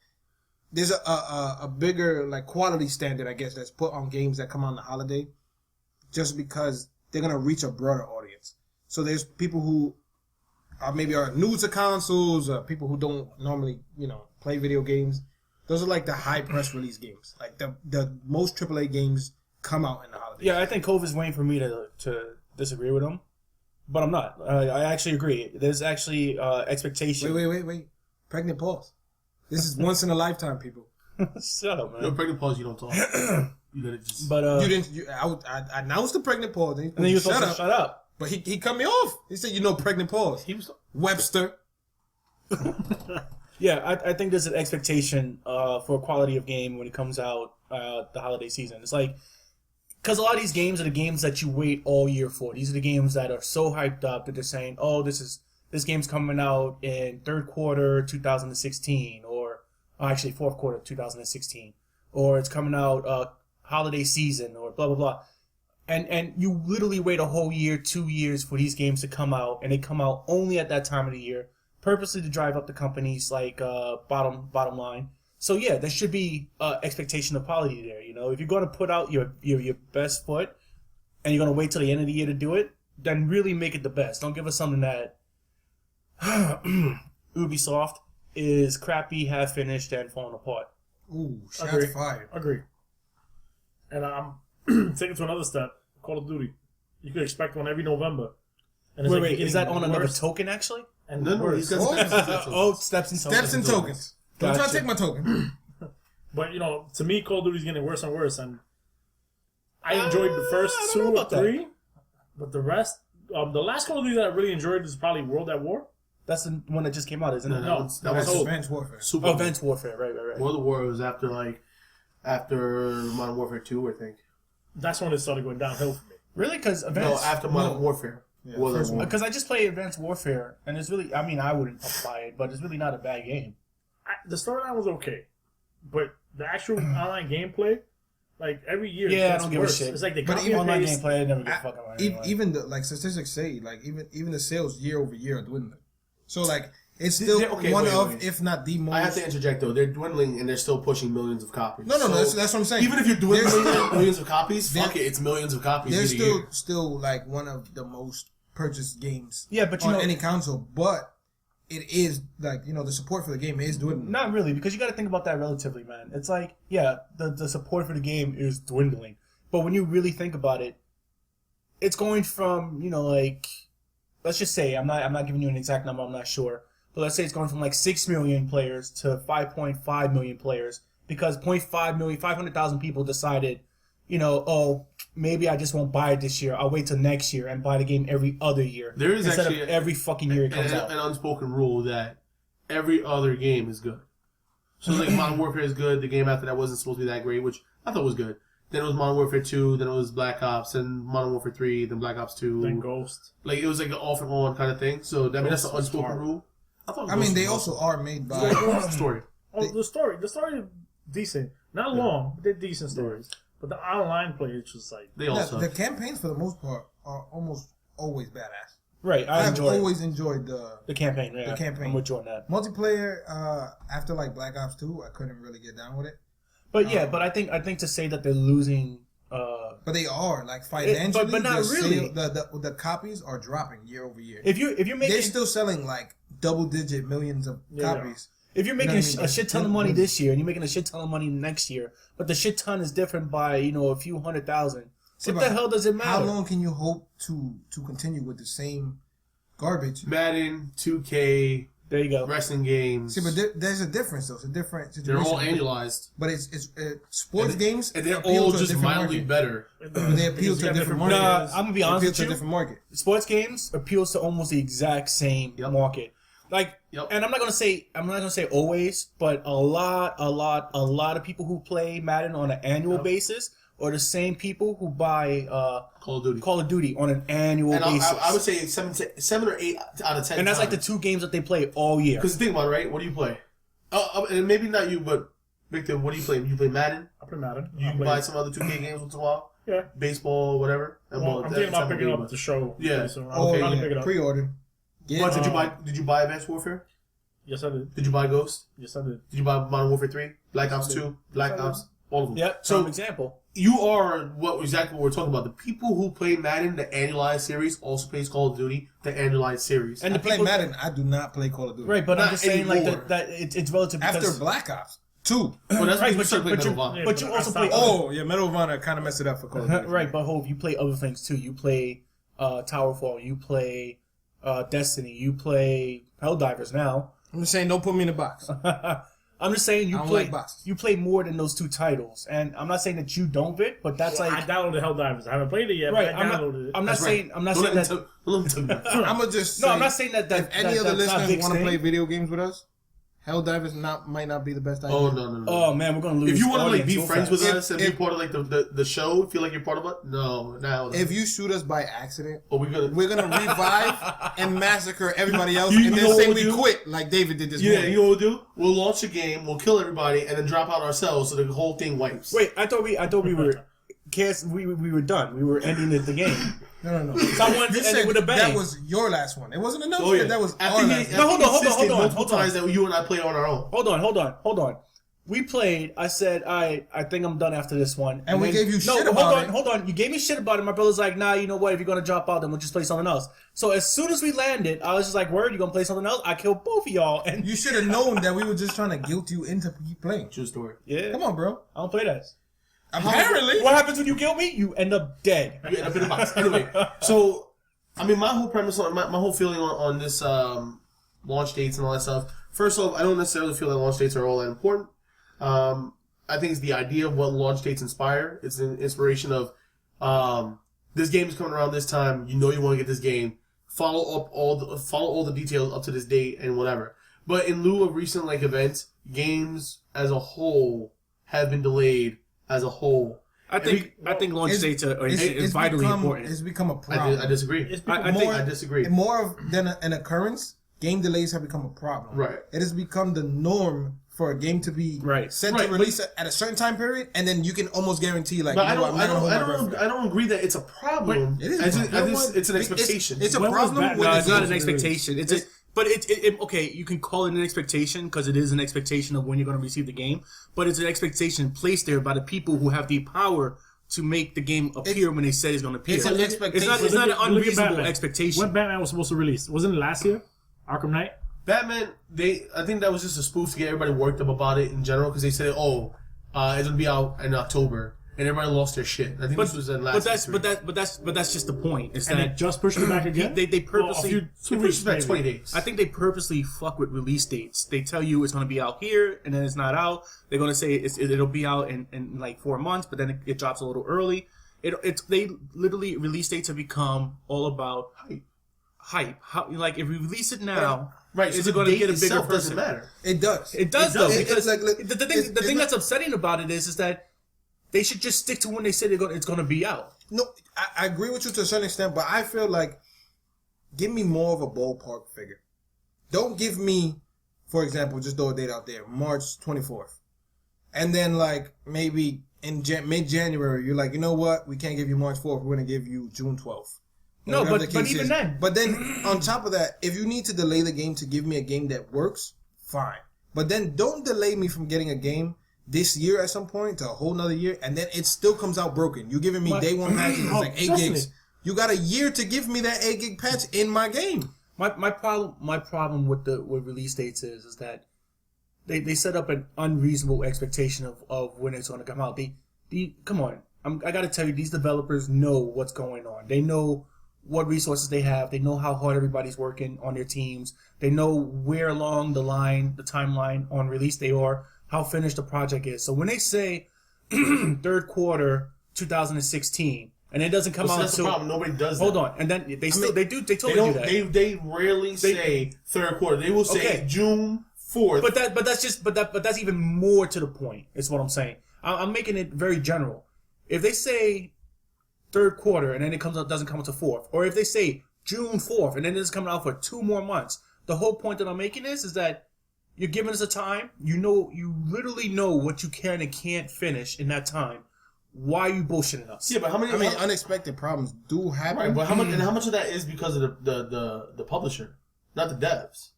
there's a bigger, like, quality standard, I guess, that's put on games that come on the holiday, just because they're gonna reach a broader audience. So there's people who maybe are new to consoles, people who don't normally, play video games. Those are like the high press release games. Like the most AAA games come out in the holidays. Yeah, I think COVID's waiting for me to disagree with him, but I'm not. I actually agree. There's actually expectation. Wait. Pregnant pause. This is once in a lifetime, people. Shut up, man. No pregnant pause. You don't talk. You gotta just. But You didn't. I announced the pregnant pause. and then you were supposed to shut up. But he cut me off. He said, pregnant pause. He was. Webster. Yeah, I think there's an expectation for quality of game when it comes out the holiday season. It's like, because a lot of these games are the games that you wait all year for. These are the games that are so hyped up that they're saying, oh, this game's coming out in third quarter 2016, or actually fourth quarter 2016, or it's coming out holiday season, or blah, blah, blah. And you literally wait a whole year, 2 years for these games to come out, and they come out only at that time of the year, purposely to drive up the company's bottom line. So yeah, there should be expectation of quality there. If you're going to put out your best foot, and you're going to wait till the end of the year to do it, then really make it the best. Don't give us something that Ubisoft is crappy, half finished, and falling apart. Ooh, shots Agree. fired. Agree. And I'm taking it to another step. Call of Duty. You could expect one every November. And it's Wait, is that on another worse token actually? And No, worse. he's got steps and tokens. Oh, steps and tokens. Steps and tokens. Don't try to Gotcha. take my token. But to me, Call of Duty's getting worse and worse. And I enjoyed the first I don't two know or about that. three, but the rest, the last Call of Duty that I really enjoyed was probably World at War. That's the one that just came out, isn't it? No, that was That's old. Advanced Warfare. Super. Oh, Advanced Warfare. Right. World of War was after Modern Warfare 2, I think. That's when it started going downhill for me. Really? Because No, Advanced... after Modern Warfare. Yeah, World first of War. Because I just played Advanced Warfare, and it's really... I mean, I wouldn't apply it, but it's really not a bad game. The storyline was okay, but the actual online gameplay, like every year, it Yeah, I gets don't give a worse. shit. It's like they But copy even and Online paste. gameplay, I never give a fuck about it anyway. Even the statistics say even the sales year over year are dwindling. So it's still Okay, one wait, of, wait. if not the most. I have to interject though. They're dwindling and they're still pushing millions of copies. No, So, that's what I'm saying. Even if you're doing There's millions of copies, there- fuck it, it's millions of copies. they're in a year. still like one of the most purchased games. Yeah, but on any console, but it is the support for the game is dwindling. Not really, because you got to think about that relatively, man. It's like, yeah, the support for the game is dwindling, but when you really think about it, it's going from let's just say I'm not giving you an exact number, I'm not sure, but let's say it's going from 6 million players to 5.5 million players because 0.5 million, 500,000 people decided, oh, maybe I just won't buy it this year. I'll wait till next year and buy the game every other year. There is instead actually of every fucking year it comes out. an unspoken rule that every other game is good. So it's like Modern Warfare is good. The game after that wasn't supposed to be that great, which I thought was good. Then it was Modern Warfare 2, then it was Black Ops, then Modern Warfare 3, then Black Ops 2. Then Ghost. It was like an off and on kind of thing. So that's Ghost the was unspoken hard. rule. I mean, they also are made by. What's the story? Oh, the story is decent. Not long, but they're decent stories. But the online play is just like They all suck. The campaigns for the most part are almost always badass. Right, I I've enjoy always enjoyed the campaign. Yeah, the campaign. I'm with you on that. multiplayer. After Black Ops 2, I couldn't really get down with it. But yeah, but I think to say that they're losing, But they are financially. but not the really. The copies are dropping year over year. if you're They're making still selling double-digit millions of Yeah. copies. if you're making You know what I mean? a shit ton of money this year and you're making a shit ton of money next year, but the shit ton is different by a few 100,000. See, What but the hell does it matter? How long can you hope to continue with the same garbage? Madden, 2K, There you go. wrestling games. See, but there's a difference though. It's a different they're situation. all annualized. But it's sports games, And they're appeal all to a just different mildly market. better. They appeal to a different market. Nah, I'm gonna be They honest appeal with to a you. different market. Sports games appeals to almost the exact same Yep. market. Yep. And I'm not gonna say always, but a lot of people who play Madden on an annual basis are the same people who buy Call of Duty. Call of Duty on an annual And basis. I would say 7 or 8 out of 10. and that's like the times. two games that they play all year. Because think about it, right? What do you play? And maybe not you, but Victor, what do you play? You play Madden? I play Madden. You buy some other 2K games once in a while? Yeah. Baseball, whatever? Well, I'm thinking about picking up the show. Yeah. pretty soon. Oh, I'll probably pick it up. pre-order. Yeah. But did you buy Advanced Warfare? Yes, I did. Did you buy Ghost? Yes, I did. Did you buy Modern Warfare 3? Black Ops 2? Black Yes, I Ops? All of them. Yep. So So example. you are exactly what we're talking about. The people who play Madden, the annualized series, also plays Call of Duty, the annualized series. And I the play people, Madden. I do not play Call of Duty. Right, but I'm Not just saying anymore. that it's relative because After Black Ops. 2. Well, that's Right, when you start playing Medal of Honor. but you I also stopped. play. Oh, yeah, Medal of Honor kind of messed it up for Call of Duty. Right, but Hove, you play other things too. You play Towerfall. You play Destiny. You play Helldivers now. I'm just saying, don't put me in a box. I'm just saying I you don't play like boxes. you play more than those 2 titles, and I'm not saying that you don't, Vic, but that's I like downloaded Helldivers. I haven't played it yet, right. but I downloaded it. I'm not That's saying right. I'm not Don't saying let that. him tell- don't let him tell you that. I'm gonna just No, say, I'm not saying that. if any that, other that's not listeners Vic's want to thing. play video games with us, Helldivers might not be the best idea. Oh no. Oh man, we're gonna lose. If you want to like audience be so friends with fast. us and be part of like the show, feel like you're part of it. No, now. If you shoot us by accident, we're gonna. we're gonna revive and massacre everybody else, You and know then say what we we'll do? quit like David did this Yeah, morning. you know what we'll do? We'll launch a game, we'll kill everybody, and then drop out ourselves so the whole thing wipes. Wait, I thought we were. We were done. We were ending the game. No. So I wanted You to end said it with a bang. that was your last one. It wasn't enough. Oh yeah, That was after our he, last after one. No, hold he on, hold on, insisted hold on, multiple hold on. times that you and I play on our own. Hold on. We played. I said, I think I'm done after this one. And we then- gave you shit hold about on, it. Hold on. You gave me shit about it. My brother's like, nah, you know what? If you're gonna drop out, then we'll just play something else. So as soon as we landed, I was just like, word, you gonna play something else? I killed both of y'all. And You should have known that we were just trying to guilt you into keep playing. True story. yeah, Come on, bro. I don't play that. Apparently. What happens when you kill me? You end up dead. You end up in a box. Anyway, so I mean, my whole premise, my whole feeling on this launch dates and all that stuff. First off, I don't necessarily feel that launch dates are all that important. I think it's the idea of what launch dates inspire. It's an inspiration of this game is coming around this time. You know you want to get this game. Follow all the details up to this date and whatever. But in lieu of recent like events, games as a whole have been delayed as a whole. I think launch dates are is vitally important. It's become a problem. I disagree. I disagree. More than an occurrence, game delays have become a problem. Right. It has become the norm for a game to be set to release at a certain time period, and then you can almost guarantee, like, But you know what, I'm not gonna hold my breath for that. I don't agree that it's a problem. It is. It's an expectation. It's a When was problem. that? With No, the it's not games an release. expectation. It's just, but it okay. You can call it an expectation because it is an expectation of when you're going to receive the game. But it's an expectation placed there by the people who have the power to make the game appear when they said it's going to appear. It's an expectation. It's not an Look at unreasonable Batman. expectation. When Batman was supposed to release, wasn't it last year? Arkham Knight. Batman, I think that was just a spoof to get everybody worked up about it in general because they said, it's gonna be out in October, and everybody lost their shit. I think this was in last. But that's just the point. It's And they that just pushed it back again. they Well, a purposely. few- They 2 pushed weeks it back maybe. 20 days. I think they purposely fuck with release dates. They tell you it's going to be out here, and then it's not out. They're going to say it'll be out in like 4 months, but then it drops a little early. They literally, release dates have become all about hype. How, like, if we release it now, Right, is so it going to the get a date bigger itself person? doesn't matter. It does. It does, It though, does. because It's like, the thing that's upsetting about it is that they should just stick to when they say it's going to be out. No, I agree with you to a certain extent, but I feel like give me more of a ballpark figure. Don't give me, for example, just throw a date out there, March 24th. And then, like, maybe in mid-January, you're like, you know what? We can't give you March 4th. We're going to give you June 12th. Or No, whatever but the case even is. then. But then, on top of that, if you need to delay the game to give me a game that works, fine. But then don't delay me from getting a game this year at some point to a whole nother year, and then it still comes out broken. You're giving me day one patches, it's like 8 trust gigs. me. You got a year to give me that 8 gig patch in my game. My problem with release dates is that they set up an unreasonable expectation of when it's going to come out. Come on, I got to tell you, these developers know what's going on. They know what resources they have. They know how hard everybody's working on their teams. They know where along the timeline on release they are, how finished the project is. So when they say third quarter 2016, and it doesn't come out That's the until problem. Nobody does that. hold on, and then they totally do that. They rarely say third quarter. They will say Okay. June 4th. But that's even more to the point. Is what I'm saying. I'm making it very general. If they say third quarter and then it doesn't come until 4th, or if they say June 4th and then it's coming out for 2 more months, the whole point that I'm making is that you're giving us a time. You literally know what you can and can't finish in that time. Why are you bullshitting us? yeah, but how many? I mean, unexpected problems do happen. right, but how much of that is because of the publisher, not the devs?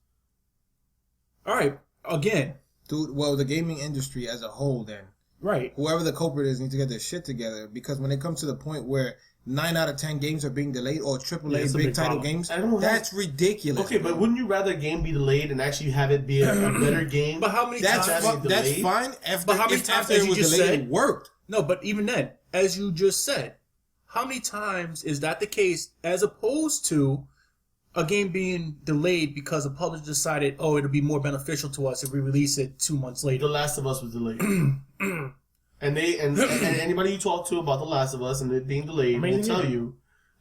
All right, again, Dude, well, the gaming industry as a whole, then. right. Whoever the culprit is needs to get their shit together, because when it comes to the point where 9 out of 10 games are being delayed, or AAA it's a big big title problem. games. I don't know. That's ridiculous. Okay, but wouldn't you rather a game be delayed and actually have it be a better game? But how many that's times? that's delayed? fine. After, But how many if times, after as it you was just delayed, said- it worked. No, but even then, as you just said, how many times is that the case as opposed to a game being delayed because a publisher decided, oh, it'll be more beneficial to us if we release it 2 months The later? Last of Us was delayed. And anybody you talk to about The Last of Us and it being delayed will Amazing tell game. you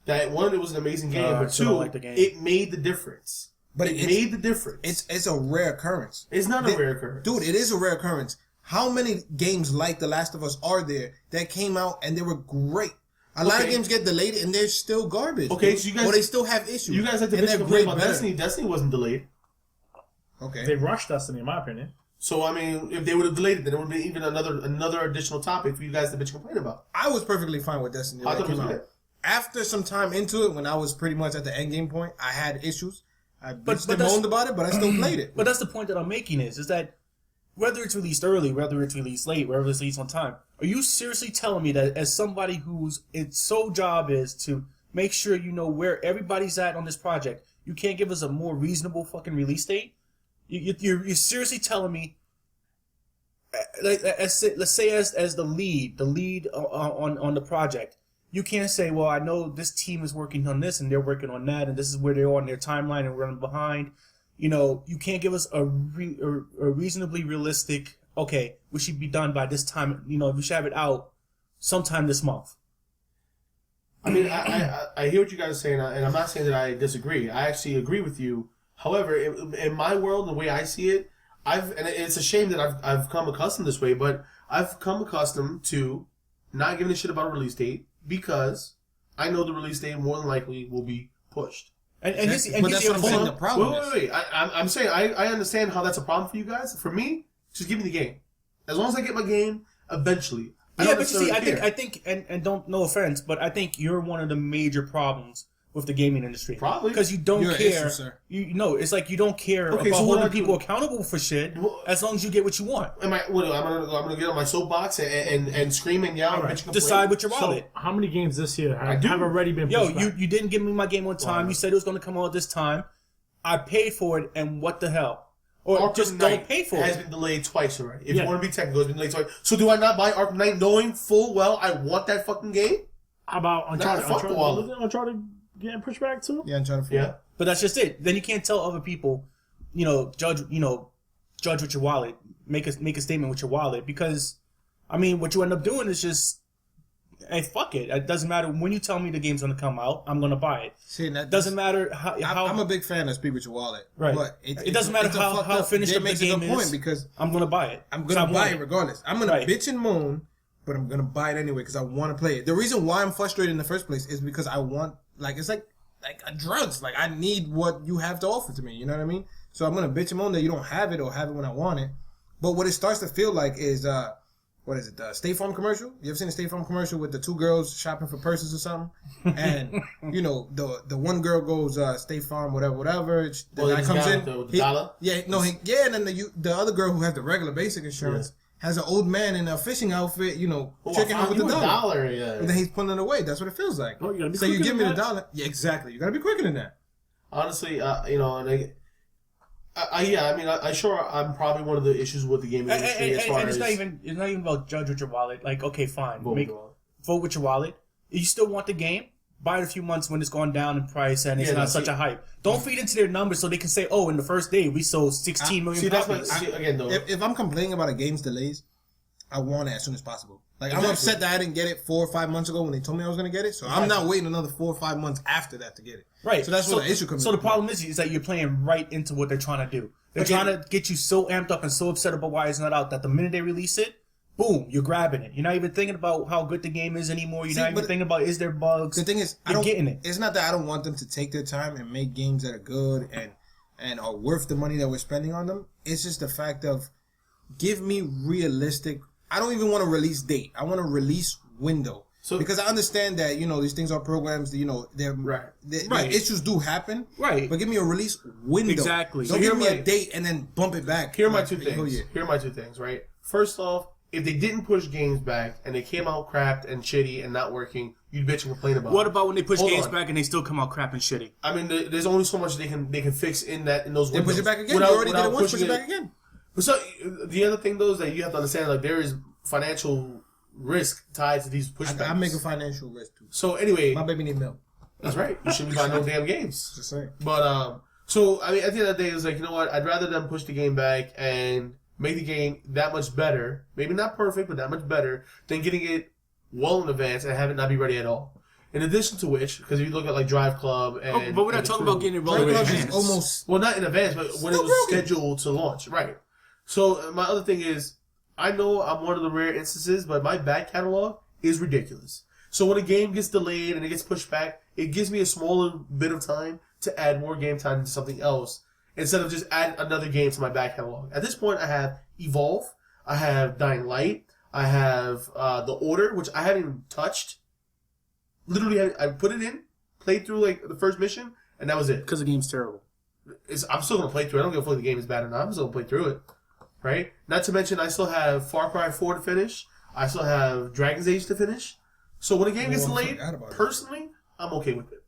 that one, it was an amazing game, but still don't two, like the game. it made the difference. But It made the difference. It's a rare occurrence. It's not a rare occurrence. Dude, it is a rare occurrence. How many games like The Last of Us are there that came out and they were great? A lot of Okay. games get delayed and they're still garbage. Okay, dude. so you guys- or they still have issues. You guys like to and bitch and they're complain great about better. Destiny. Destiny wasn't delayed. Okay. They rushed Destiny, in my opinion. So, I mean, if they would have delayed it, then it would have been even another additional topic for you guys to bitch and complain about. I was perfectly fine with Destiny. I when thought it came was out. good. After some time into it, when I was pretty much at the end game point, I had issues. I bitched but and that's- moaned about it, but I still played it. But that's the point that I'm making is that whether it's released early, whether it's released late, whether it's released on time, are you seriously telling me that as somebody whose its sole job is to make sure you know where everybody's at on this project, you can't give us a more reasonable fucking release date? You're seriously telling me, like, let's say as the lead on the project, you can't say, well, I know this team is working on this and they're working on that, and this is where they are on their timeline and we're running behind. You know, you can't give us a reasonably realistic, okay, we should be done by this time. You know, we should have it out sometime this month. I mean, I hear what you guys are saying, and I'm not saying that I disagree. I actually agree with you. However, in my world, the way I see it, and it's a shame that I've come accustomed this way, but I've come accustomed to not giving a shit about a release date because I know the release date more than likely will be pushed. And But here's that's the what I'm other saying. thing. The problem Wait. I'm saying I understand how that's a problem for you guys. For me, just give me the game. As long as I get my game, eventually. Yeah, but you see, I think, and don't, no offense, but I think you're one of the major problems with the gaming industry. Probably. Because you don't You're an care. issue, sir. You know, it's like you don't care Okay, about so what do holding I do? people accountable for shit as long as you get what you want. I'm gonna get on my soapbox and scream and yell. All right. and bitch and Decide complain. with your So, wallet. how many games this year I have, do. have already been Yo, pushed back? you didn't give me my game on time. Wow. You said it was going to come out this time. I paid for it, and what the hell? Or Arkham just Knight don't pay for has it. been delayed twice already. If Yeah. you want to be technical, it's been delayed twice. So do I not buy Arkham Knight knowing full well I want that fucking game? How about Uncharted? fuck the wallet. Uncharted getting pushed back too? Yeah, I'm trying to Yeah. But that's just it. Then you can't tell other people, judge with your wallet, make a statement with your wallet, because, I mean, what you end up doing is just, hey, fuck it. It doesn't matter when you tell me the game's going to come out, I'm going to buy it. See, that Doesn't matter how I'm a big fan of Speak With Your Wallet. Right. But It doesn't matter it's a how fucked up- finished Jay up the makes a good game point is. because I'm going to buy it. I'm 'Cause gonna I buy want it regardless. I'm gonna Right. bitch and moan, but I'm gonna buy it anyway because I want to play it. The reason why I'm frustrated in the first place is because I want, like, it's like a drugs. Like, I need what you have to offer to me. You know what I mean? So I'm gonna bitch and moan that you don't have it or have it when I want it. But what it starts to feel like is what is it? The State Farm commercial? You ever seen a State Farm commercial with the two girls shopping for purses or something? And the one girl goes State Farm, whatever. The guy this comes guy in. with the dollar? And then the other girl who has the regular basic insurance has an old man in a fishing outfit, checking her with the dollar. Yeah. And then he's pulling it away. That's what it feels like. Oh, you gotta be So you quicker give me than the that. dollar. Yeah, exactly. You gotta be quicker than that. Honestly, I'm sure I'm probably one of the issues with the gaming industry as far and as it's not even about judge with your wallet. Like, okay, fine, Vote with your wallet. vote with your wallet. You still want the game? Buy it a few months when it's gone down in price and it's Yeah, not no, such see- a hype. Don't feed into their numbers so they can say, oh, in the first day we sold 16 million See, that's copies. again though. If I'm complaining about a game's delays, I want it as soon as possible. Like, I'm Exactly. upset that I didn't get it 4 or 5 months ago when they told me I was going to get it. So I'm not waiting another 4 or 5 months after that to get it. Right. So that's where the issue comes in. So the problem is that you're playing right into what they're trying to do. They're trying to get you so amped up and so upset about why it's not out that the minute they release it, boom, you're grabbing it. You're not even thinking about how good the game is anymore. You're See, not even but thinking about is there bugs. The thing is, You're getting it. It's not that I don't want them to take their time and make games that are good and are worth the money that we're spending on them. It's just the fact of give me realistic. I don't even want a release date. I want a release window. So- because I understand that these things are programs. They're Right. their issues do happen. Right. But give me a release window. Exactly. Don't So give here me my- a date and then bump it back. Here are my like two the whole things. year. Here are my two things, right? First off, if they didn't push games back and they came out crapped and shitty and not working, you'd bitch and complain about. What about when they push Hold games on. back and they still come out crap and shitty? I mean, there's only so much they can fix in those They windows. push it back again. Without- You already did without it once. pushing Push it back again. So the other thing though is that you have to understand like there is financial risk tied to these pushbacks. I make a financial risk too. So anyway, My baby need milk. that's right. You shouldn't be buying no damn games. Just saying. But so I mean, at the end of the day, it's like, you know what? I'd rather them push the game back and make the game that much better. Maybe not perfect, but that much better than getting it well in advance and have it not be ready at all. In addition to which, because if you look at like Drive Club and But we're not and the talking crew- about getting it well Drive in Club is advance. almost. well, not in advance, but when it Still was broken. scheduled to launch, right? So my other thing is, I know I'm one of the rare instances, but my back catalog is ridiculous. So when a game gets delayed and it gets pushed back, it gives me a smaller bit of time to add more game time into something else instead of just add another game to my back catalog. At this point, I have Evolve, I have Dying Light, I have The Order, which I haven't even touched. Literally, I put it in, played through like the first mission, and that was it. Because the game's terrible. I'm still gonna play through it. I don't give a fuck if the game is bad or not. I'm still gonna play through it, right? Not to mention, I still have Far Cry 4 to finish. I still have Dragon's Age to finish. So when a game gets Oh, I delayed, forgot about it. personally, I'm okay with it.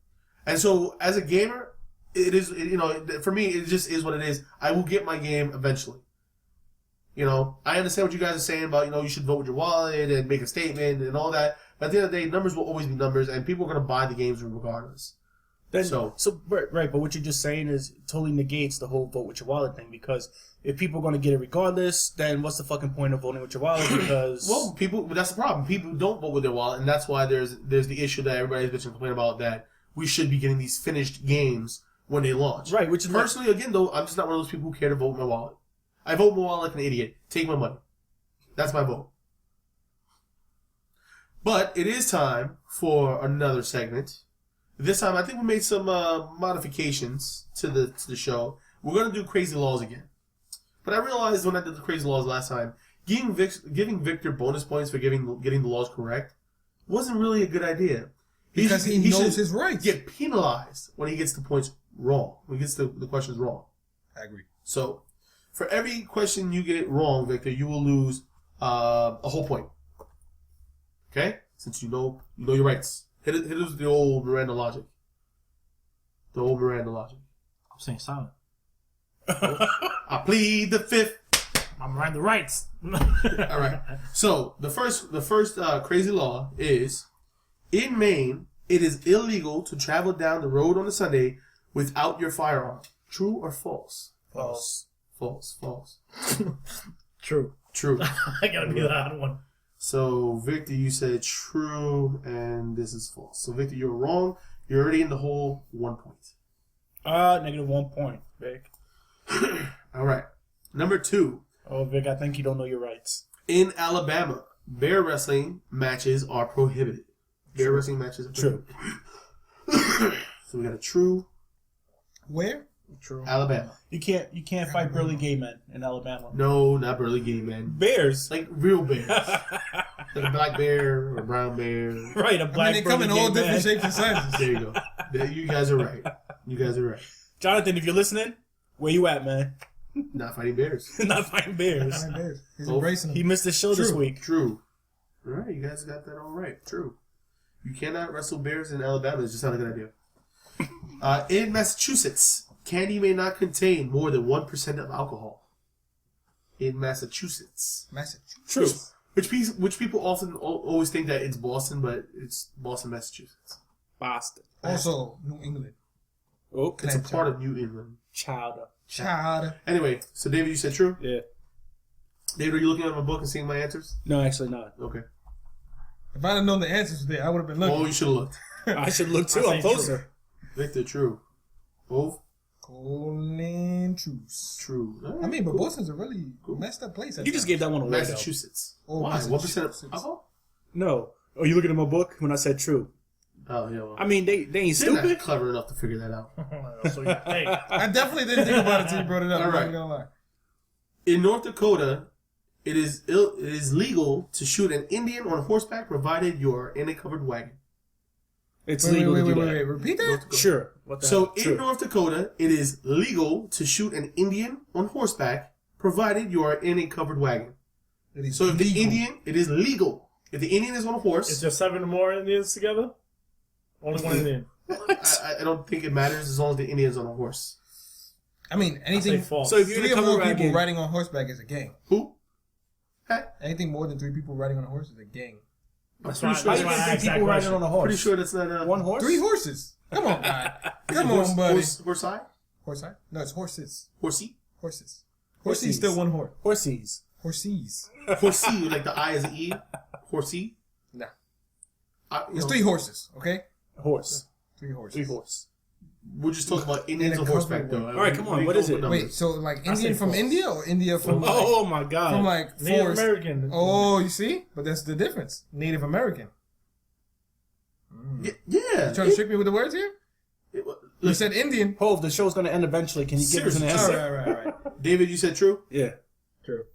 And so as a gamer, it is, you know, for me, it just is what it is. I will get my game eventually. You know, I understand what you guys are saying about, you know, you should vote with your wallet and make a statement and all that. But at the end of the day, numbers will always be numbers, and people are going to buy the games regardless. Then, So- right, but what you're just saying is totally negates the whole vote with your wallet thing, because if people are going to get it regardless, then what's the fucking point of voting with your wallet? Because Well, that's the problem. People don't vote with their wallet, and that's why there's the issue that everybody's bitching and complaining about, that we should be getting these finished games when they launch. right, which is Personally, again, though, I'm just not one of those people who care to vote with my wallet. I vote with my wallet like an idiot. Take my money. That's my vote. But it is time for another segment. This time, I think we made some modifications to the show. We're going to do Crazy Laws again. But I realized when I did the Crazy Laws last time, giving Victor bonus points for getting the laws correct wasn't really a good idea. Because he knows should his rights. Get penalized when he gets the points wrong. When he gets the questions wrong. I agree. So, for every question you get wrong, Victor, you will lose a whole point. Okay? Since you know your rights. Hit us with the old Miranda logic. The old Miranda logic. I'm saying silent. I plead the fifth. I'm right the rights. All right. So the first crazy law is, in Maine, it is illegal to travel down the road on a Sunday without your firearm. True or false? False. False. False. True. True. I gotta be the odd one. So Victor, you said true, and this is false. So Victor, you're wrong. You're already in the hole. 1 point. negative 1 point, Vic. All right. Number 2. Oh, Vic, I think you don't know your rights. In Alabama, bear wrestling matches are prohibited. Bear wrestling matches are True. prohibited. So we got a true Where? True. Alabama. You can't fight burly gay men in Alabama. No, not burly gay men. Bears. Like real bears. Like a black bear or a brown bear. Right, a black They come burly in gay all different man. shapes and sizes. There you go. You guys are right. You guys are right. Jonathan, if you're listening, where you at, man? Not fighting bears. Not fighting bears. He's Oh. embracing them. He missed the show this True. week. True. All right, you guys got that all right. True. You cannot wrestle bears in Alabama. It's just not a good idea. In Massachusetts, candy may not contain more than 1% of alcohol. In Massachusetts. True. Which people often always think that it's Boston, but it's Boston, Massachusetts. Boston. Also, New England. Oh, It's a part of New England. chowder. Child. Anyway, so David, you said true? Yeah. David, are you looking at my book and seeing my answers? No, actually not. Okay. If I'd have known the answers there, I would have been looking. Oh, you should have looked. I should look too. I say I'm closer. Victor, true. Both? Colin Truce. True. All right, I mean, but cool. Boston's a really messed up place. You just gave that one away. though. Massachusetts. Oh, Why? 1% of Massachusetts. alcohol? No. Oh, you looking at my book when I said true? Oh, yeah. Well, I mean, they ain't they're not stupid. clever enough to figure that out. So, hey, I definitely didn't think about it until you brought it up. All I'm not right. gonna lie. In North Dakota, it is legal to shoot an Indian on horseback provided you're in a covered wagon. It's Wait, legal wait, to wait, do wait, that. wait. Repeat that? North Dakota. Sure. What the So hell? in True. North Dakota, it is legal to shoot an Indian on horseback provided you are in a covered wagon. It is So if the legal. Indian, it is legal. If the Indian is on a horse, Is there 7 more Indians together? Only one Indian. I don't think it matters as long as the Indian is on a horse. I mean, I say anything. false. So if you're 3 in a or more cover people wagon, riding on horseback is a gang. Who? Hey, Anything more than 3 people riding on a horse is a gang. That's pretty why, sure that's you why I three asked that people riding question. on a horse. pretty sure that's not a One horse. 3 horses. Come on, guy. Come horse, on, buddy. Horse eye? Horse eye? No, it's horses. Horsey? Horses. Horsies. Horsey is still one horse. Horsies. Horses. Horsey, like the I is an E. Horsey? No. You It's know, 3 horses, okay? Horse. 3 horses. 3 horse. We're just talking about Indians In a on horseback, cover though. way. All right, come on, what is it? Wait, so like I say Indian from false. India or India from like, Oh my god. from like Native forest? American. Oh, you see? But that's the difference. Native American. Yeah. You trying to trick me with the words here? It- You look, said Indian. Hove, the show's gonna end eventually. Can you give us an Seriously. answer? Right. David, you said true? Yeah. True.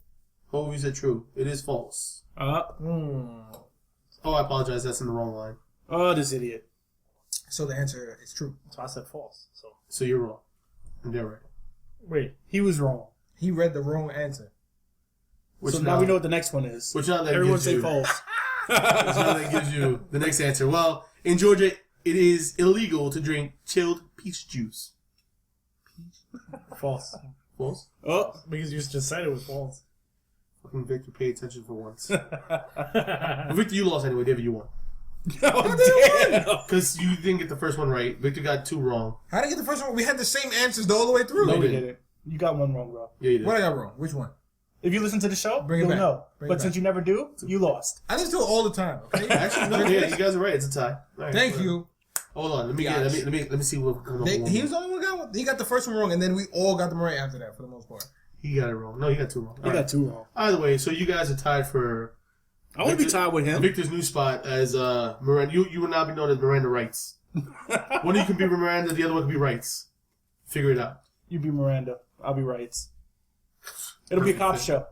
Oh, you said true. It is false. Hmm. Oh, I apologize. That's in the wrong line. Oh, this idiot. So the answer is true. So I said false. So So you're wrong. And they're right. wait. He was wrong. He read the wrong answer. Which So now we know what the next one is. Which now that Everyone gives say you, false. which now that gives you the next answer. Well, in Georgia, it is illegal to drink chilled peach juice. False. False? Oh. Because you just said it was false. Fucking Victor, pay attention for once. Well, Victor, you lost anyway. David, you won. Oh, damn. Because you didn't get the first one right. Victor got 2 wrong. How did I get the first one? We had the same answers all the way through. No, No, we you didn't. didn't. You got one wrong, bro. Yeah, you did. What I got wrong? Which one? If you listen to the show, Bring it you'll back. know. Bring it But back. since you never do, you lost. I just do it all the time. Okay. Actually, no, yeah, you guys are right. It's a tie. All right, Thank whatever. you. Hold on. Let me Gosh. let me see what comes up. He was the only one who got one. He got the first one wrong, and then we all got them right after that for the most part. He got it wrong. No, he got 2 wrong. You All got right. 2 wrong. Either way, so you guys are tied for I want to be tied with him. Victor's new spot as Miranda. You will now be known as Miranda Wrights. One of you can be Miranda, the other one can be Wrights. Figure it out. You be Miranda. I'll be Wrights. It'll be a cop show.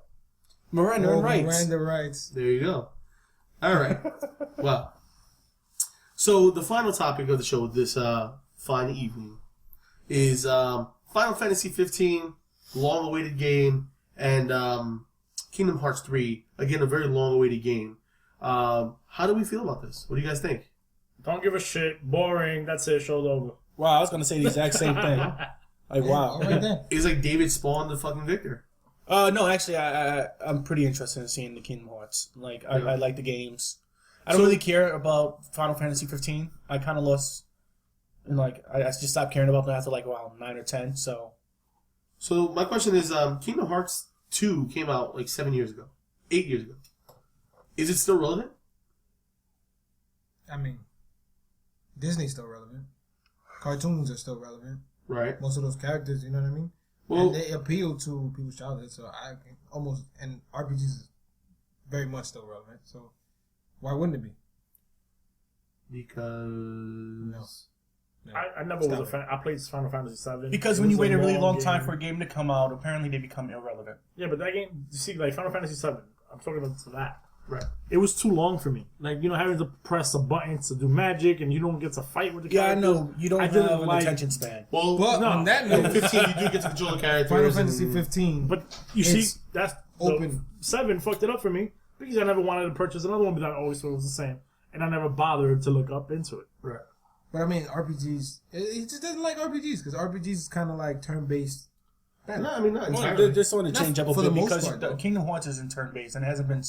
Miranda and Wrights. Miranda writes. There you go. All right. Well, so the final topic of the show this fine evening is Final Fantasy 15, long-awaited game, and Kingdom Hearts 3, again, a very long-awaited game. How do we feel about this? What do you guys think? Don't give a shit. Boring. That's it. Show's over. Wow, I was going to say the exact same thing. Like, wow. All right then. It's like David spawned the fucking Victor. No, actually, I'm pretty interested in seeing the Kingdom Hearts. Like, I like the games. I don't So- really care about Final Fantasy 15. I kind of lost, and like, I just stopped caring about them after like around 9 or 10. So, So my question is, Kingdom Hearts 2 came out like 7 years ago. 8 years ago. Is it still relevant? I mean, Disney's still relevant. Cartoons are still relevant. Right. Most of those characters, you know what I mean? Well, And they appeal to people's childhood, so I can almost, and RPGs is very much still relevant, so why wouldn't it be? because... I never was a fan. I played Final Fantasy 7. because It when you was wait a really long game. time for a game to come out, apparently they become irrelevant. Yeah, but that game, you see, like Final Fantasy 7, I'm talking about that. Right. It was too long for me. Like, you know, having to press a button to do magic and you don't get to fight with the Yeah, I characters. know. You don't I have didn't an like- attention span. Well, But No. on that in note, 15 you do get to control the characters. Final Fantasy and- 15, But you It's see, that's open. 7 fucked it up for me because I never wanted to purchase another one, but I always thought it was the same. And I never bothered to look up into it. Right. but I mean, RPGs, he just doesn't like RPGs, because RPGs is kind of like turn-based. No, I mean, not Well, entirely. they're starting to Not change up a for bit the most because part, though. Kingdom Hearts isn't turn-based and it hasn't been.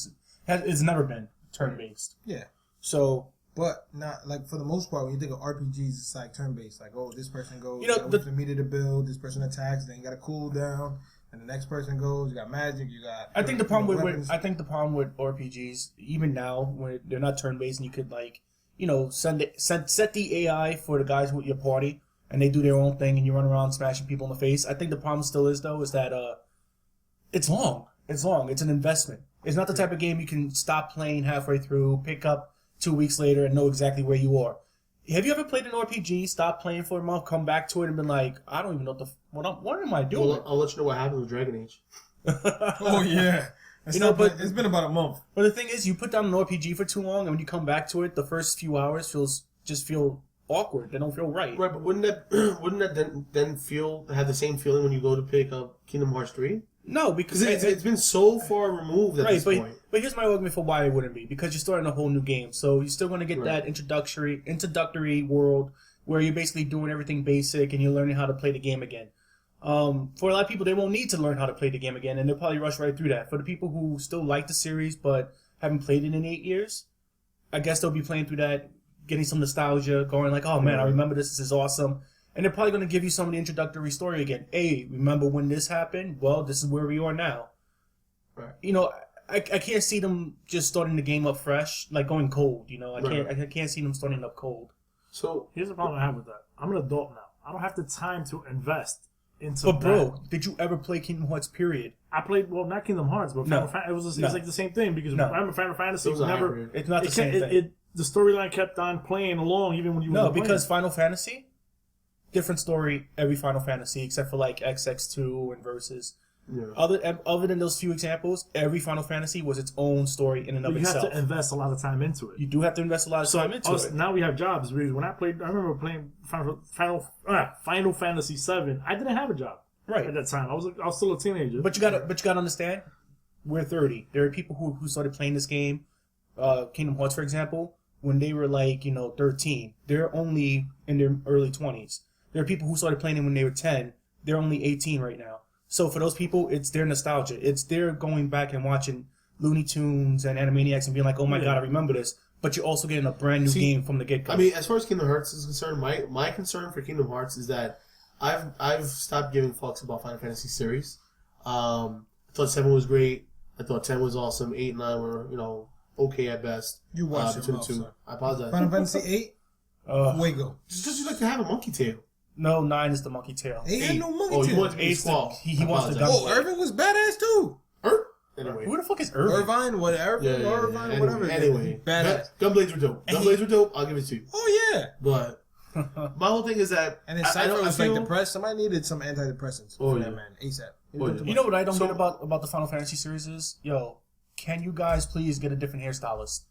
It's never been turn-based. Yeah. So But not, like, for the most part, when you think of RPGs, it's like turn-based. Like, oh, this person goes, You know, with the meter to build, this person attacks, then you got a cooldown, and the next person goes, you got magic, you got... I think the problem with weapons. RPGs, even now, when they're not turn-based and you could, like, you know, set the AI for the guys with your party and they do their own thing and you run around smashing people in the face. I think the problem still is, though, is that it's long. It's long. It's an investment. It's not the type of game you can stop playing halfway through, pick up 2 weeks later, and know exactly where you are. Have you ever played an RPG, stop playing for a month, come back to it, and been like, I don't even know what am I doing? Well, I'll let you know what happens with Dragon Age. Oh, yeah. You know, but- it's been about a month. But the thing is, you put down an RPG for too long, and when you come back to it, the first few hours feel awkward. They don't feel right. Right, but wouldn't that then have the same feeling when you go to pick up Kingdom Hearts 3? No, because Because it's been so far removed at this but point. but here's my argument for why it wouldn't be, because you're starting a whole new game, so you're still going to get Right. that introductory world where you're basically doing everything basic and you're learning how to play the game again. For a lot of people, they won't need to learn how to play the game again, and they'll probably rush right through that. For the people who still like the series but haven't played it in 8 years, I guess they'll be playing through that, getting some nostalgia, going like, oh man, I remember this is awesome. And they're probably going to give you some of the introductory story again. Hey, remember when this happened? Well, this is where we are now. Right. You know, I can't see them just starting the game up fresh, like going cold. You know, I can't see them starting up cold. So Here's the problem I have with that. I'm an adult now. I don't have the time to invest into. But bro, did you ever play Kingdom Hearts? Period. I played not Kingdom Hearts, but No. it was No. like the same thing because No. remember Final Fantasy It was a never. hybrid. It's not the same thing. The storyline kept on playing along even when you No, were because Final Fantasy, different story every Final Fantasy except for like XX2 and Versus. yeah. Other than those few examples, every Final Fantasy was its own story in and of you itself. have to invest a lot of time into it. You do have to invest a lot of time into us, it. now we have jobs. Because when I remember playing Final Fantasy VII. I didn't have a job Right. at that time. I was still a teenager. But you gotta understand, we're 30. There are people who started playing this game, Kingdom Hearts, for example, when they were like 13. They're only in their early 20s. There are people who started playing it when they were 10. They're only 18 right now. So for those people, it's their nostalgia. It's their going back and watching Looney Tunes and Animaniacs and being like, oh my god, I remember this. But you're also getting a brand new game from the get-go. I mean, as far as Kingdom Hearts is concerned, my concern for Kingdom Hearts is that I've stopped giving fucks about Final Fantasy series. I thought 7 was great. I thought 10 was awesome. 8 and 9 were, okay at best. You watched it, between the two. sir. I apologize. Final Fantasy 8? Fuego. Just because you like to have a monkey tail. No, 9 is the monkey tail. 8 had no monkey Oh, you tail. want to be Eight's the- Squall. he wants the I apologize. Oh, Irvin was badass too. Anyway. Who the fuck is Irving? Irvine, whatever. Irvine, whatever. Anyway. Badass. Gunblades were dope. Gunblades were dope. I'll give it to you. Oh, yeah. But my whole thing is that... And then I Cypher was feel- like depressed. Somebody needed some antidepressants Oh, for yeah. that man. ASAP. Oh, yeah. You know what I don't So- get about the Final Fantasy series is, can you guys please get a different hairstylist?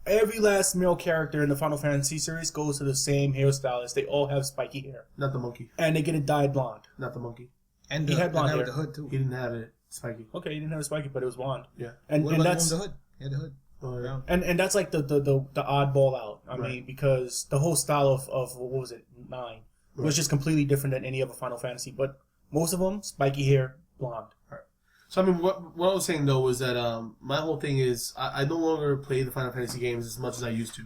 Every last male character in the Final Fantasy series goes to the same hairstylist. They all have spiky hair. Not the monkey. And they get it dyed blonde. Not the monkey. And He had blonde the guy with hair. the hood too. He didn't have it spiky. Okay, he didn't have a spiky, but it was blonde. Yeah. And What and about that's the one with the hood? He had the hood. Oh, yeah. and that's like the oddball out. I Right. mean, because the whole style of what was it, 9 was just completely different than any other Final Fantasy. But most of them, spiky hair, blonde. So, I mean, what I was saying, though, was that my whole thing is I no longer play the Final Fantasy games as much as I used to.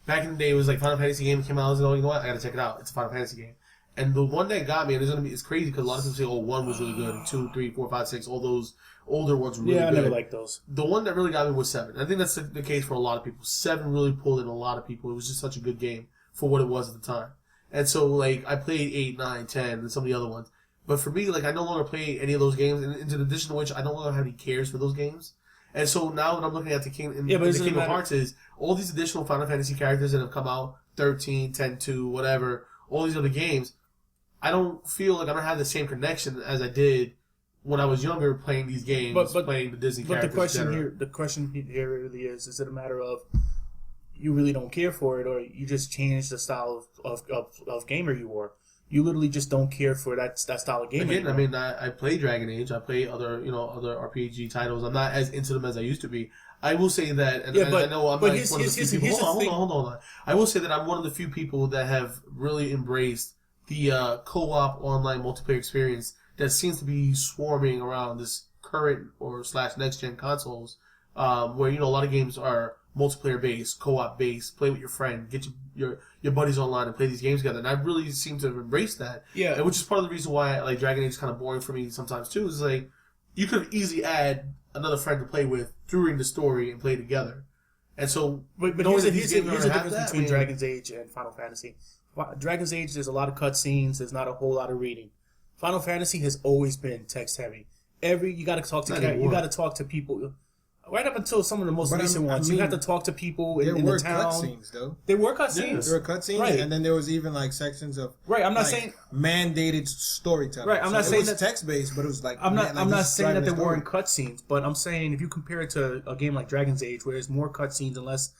Back in the day, it was like Final Fantasy game came out, I was like, you know what, I gotta check it out. It's a Final Fantasy game. And the one that got me, and it's crazy because a lot of people say, 1 was really good, and 2, 3, 4, 5, 6, all those older ones were really Yeah, I good. never liked those. The one that really got me was 7. I think that's the case for a lot of people. 7 really pulled in a lot of people. It was just such a good game for what it was at the time. And so, like, I played 8, 9, 10, and some of the other ones. But for me, like, I no longer play any of those games, and in addition to which, I no longer have any cares for those games. And so now when I'm looking at the Kingdom Hearts is all these additional Final Fantasy characters that have come out, 13, 10-2, whatever, all these other games, I don't feel like I don't have the same connection as I did when I was younger playing these games, playing the Disney characters. But the question here really is it a matter of you really don't care for it, or you just changed the style of gamer you were? You literally just don't care for that style of game. Again, anymore. I mean, I play Dragon Age. I play other RPG titles. I'm not as into them as I used to be. I will say that, and I know I'm like one of the few people. Hold on. I will say that I'm one of the few people that have really embraced the co-op online multiplayer experience that seems to be swarming around this current or / next gen consoles, where a lot of games are multiplayer based, co-op based, play with your friend, get your buddies online and play these games together. And I really seem to have embraced that. Yeah. And which is part of the reason why like Dragon Age is kind of boring for me sometimes too. Is like you could easily add another friend to play with during the story and play together. And so, But knowing here's that the these games already have difference that, between I mean, Dragon's Age and Final Fantasy. Dragon's Age, there's a lot of cutscenes. There's not a whole lot of reading. Final Fantasy has always been text heavy. You got to talk to you got to talk to people. Right up until some of the most recent ones, you have to talk to people in the town. Cutscenes, though. There were cutscenes. There were cutscenes, Right. and then there was even like sections of Right, I'm not like, saying mandated storytelling. Right, I'm not saying it was that text based, but it was like I'm not just saying that driving there the story. weren't cutscenes, but I'm saying if you compare it to a game like Dragon's Age, where there's more cutscenes and less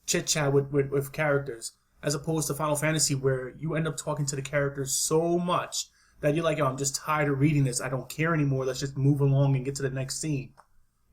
chit chat with characters, as opposed to Final Fantasy, where you end up talking to the characters so much that you're like, yo, I'm just tired of reading this. I don't care anymore. Let's just move along and get to the next scene.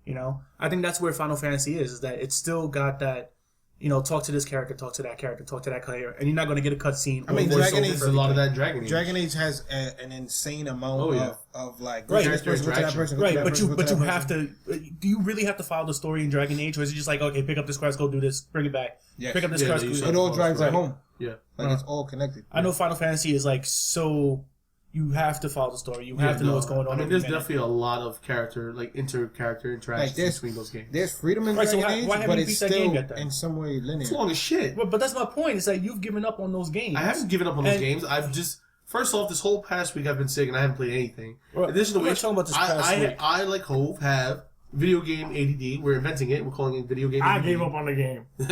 You know, I think that's where Final Fantasy is that it's still got that, you know, talk to this character, talk to that character, talk to that character, and you're not going to get a cutscene. I mean, Dragon Age, there's a lot of that in Dragon Age. Dragon Age has an insane amount of like, right, this person, go to that person, right, but you have to. Do you really have to follow the story in Dragon Age, or is it just like, okay, pick up this quest, go do this, bring it back, pick up this quest, it all drives at home. Yeah, like it's all connected. I know Final Fantasy is like so. You have to follow the story. You have to know what's going on. I mean, there's definitely a lot of character, like inter-character interactions between those games. There's freedom in Dragon Age, but it's still in some way linear. It's long as shit. But that's my point. Is that you've given up on those games. I haven't given up on those games. I've just first off, this whole past week I've been sick and I haven't played anything. In addition to which, talking about this past week. I like Hove have video game ADD. We're inventing it. We're calling it video game ADD. I gave up on the game. You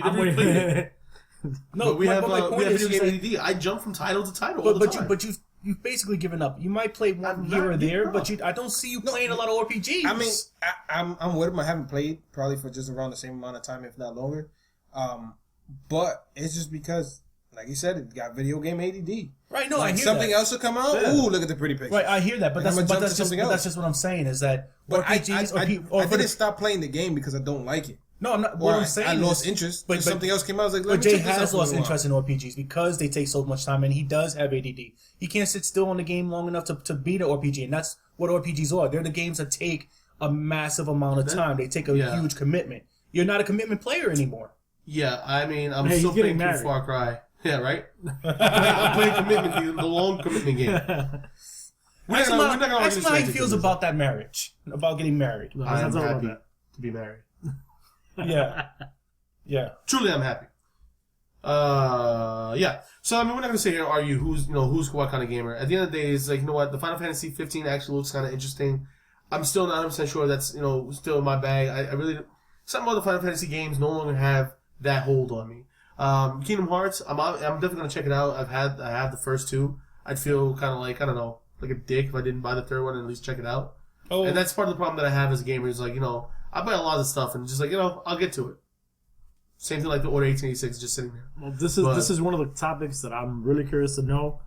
never even played it. No, but we have video game like, ADD. I jump from title to title all the time. But you've basically given up. You might play one here or there, but I don't see you playing a lot of RPGs. I mean, I'm with him. I haven't played probably for just around the same amount of time, if not longer. But it's just because, like you said, it got video game ADD. Right? No, like I hear something that. else will come out. Yeah. Ooh, look at the pretty picture. Right, I hear that, but that's just what I'm saying is that but RPGs I didn't stop playing the game because I don't like it. No, I'm not. What I'm saying I is, lost interest. But something else came out. I was like, but Jay has lost interest in RPGs because they take so much time, and he does have ADD. He can't sit still on the game long enough to beat an RPG, and that's what RPGs are. They're the games that take a massive amount of time. They take a huge commitment. You're not a commitment player anymore. Yeah, I mean, I'm still playing through Far Cry. Yeah, right? I'm playing commitment, the long commitment game. Ask him how he feels about that marriage, about getting married. I'm happy to be married. Yeah. Truly, I'm happy. Yeah. So I mean, we're not gonna say here, are you who's what kind of gamer? At the end of the day, it's like, you know what, the Final Fantasy 15 actually looks kind of interesting. I'm still not 100% sure that's still in my bag. I really some of the Final Fantasy games no longer have that hold on me. Kingdom Hearts, I'm definitely gonna check it out. I have the first two. I'd feel kind of like, I don't know, like a dick if I didn't buy the third one and at least check it out. Oh. And that's part of the problem that I have as a gamer is like, I buy a lot of stuff and just like, I'll get to it. Same thing like the Order 1886 just sitting there. Well, this is one of the topics that I'm really curious to know.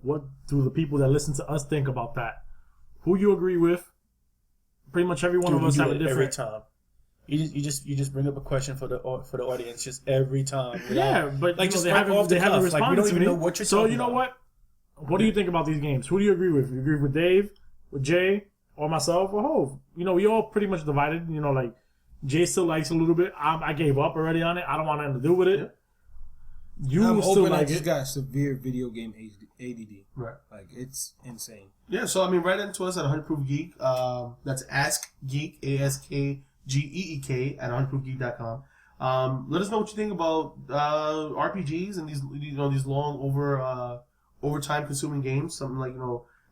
What do the people that listen to us think about that? Who you agree with? Pretty much every one of us have a different. Every time. You just bring up a question for the audience just every time. Yeah, but like they have a response. Like, we don't even know what you're so talking you know about. What do you think about these games? Who do you agree with? You agree with Dave, with Jay, or myself, or Hove? We all pretty much divided. Like Jay still likes a little bit. I gave up already on it. I don't want nothing to do with it. I'm still like, I just got severe video game ADD. Right. Like, it's insane. Yeah, so I mean, write into us at 100 Proof Geek. That's Ask Geek, AskGeek at 100proofgeek.com. Let us know what you think about RPGs and these these long over time consuming games. Something like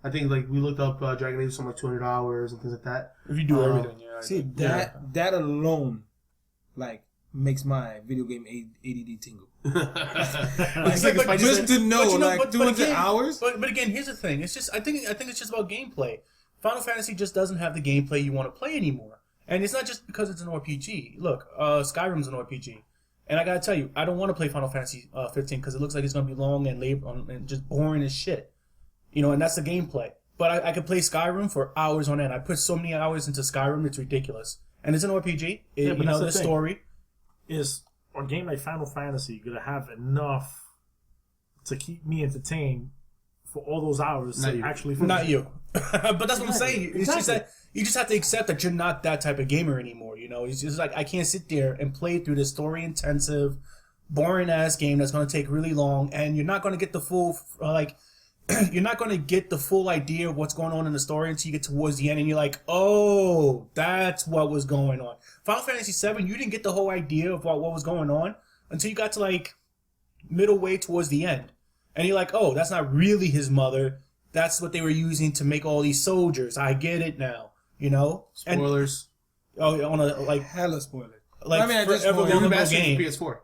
I think like we looked up Dragon Age, something like 200 hours and things like that. If you do everything, yeah. See that alone, like, makes my video game ADD tingle. Just to know, like 200 hours. But again, here's the thing. It's just I think it's just about gameplay. Final Fantasy just doesn't have the gameplay you want to play anymore, and it's not just because it's an RPG. Look, Skyrim's an RPG, and I gotta tell you, I don't want to play Final Fantasy 15 because it looks like it's gonna be long and just boring as shit. And that's the gameplay. But I could play Skyrim for hours on end. I put so many hours into Skyrim, it's ridiculous. And it's an RPG. The story. Is a game like Final Fantasy going to have enough to keep me entertained for all those hours to actually finish? Not you. But that's what I'm saying. It's just that you just have to accept that you're not that type of gamer anymore. It's just like, I can't sit there and play through this story-intensive, boring-ass game that's going to take really long, and you're not going to get the full, you're not going to get the full idea of what's going on in the story until you get towards the end and you're like, oh, that's what was going on. Final Fantasy VII, you didn't get the whole idea of what was going on until you got to like middle way towards the end. And you're like, oh, that's not really his mother. That's what they were using to make all these soldiers. I get it now, Spoilers. On a hella spoiler. Like, I mean, at this point, remastered PS4.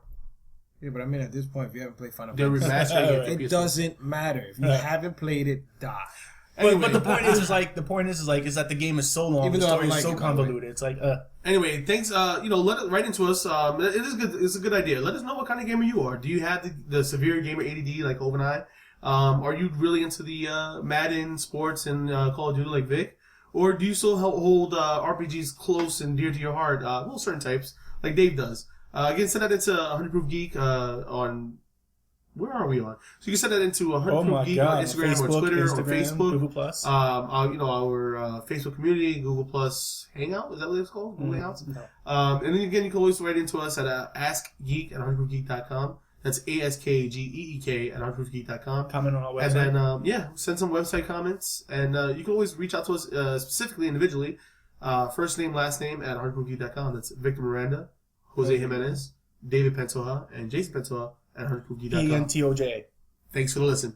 Yeah, but I mean, at this point, if you haven't played Final They're Fantasy, remastering it doesn't matter. If you haven't played it, die. Anyway, but the point is that the game is so long, even the though story is so convoluted. It's like, Anyway, thanks. Write into us. It is good. It's a good idea. Let us know what kind of gamer you are. Do you have the severe gamer ADD like Hope and I? Are you really into the Madden sports and Call of Duty like Vic? Or do you still hold RPGs close and dear to your heart? Well, certain types, like Dave does. Again, send that into 100 Proof Geek on... Where are we on? So you can send that into 100 Proof Geek on Instagram Facebook, or Twitter Instagram, or Facebook. Google Plus. Our Facebook community, Google Plus Hangout. Is that what it's called? Google Hangouts? No. And then again, you can always write into us at askgeek@100proofgeek.com. That's ASKGEEK at 100proofgeek.com. Comment on our website. And then, send some website comments. And you can always reach out to us specifically, individually. First name, last name at 100proofgeek.com. That's Victor Miranda, Jose Jimenez, David Pensoja, and Jason Pensoja at 100proofgeek.com. ENTOJ. Thanks for the listen.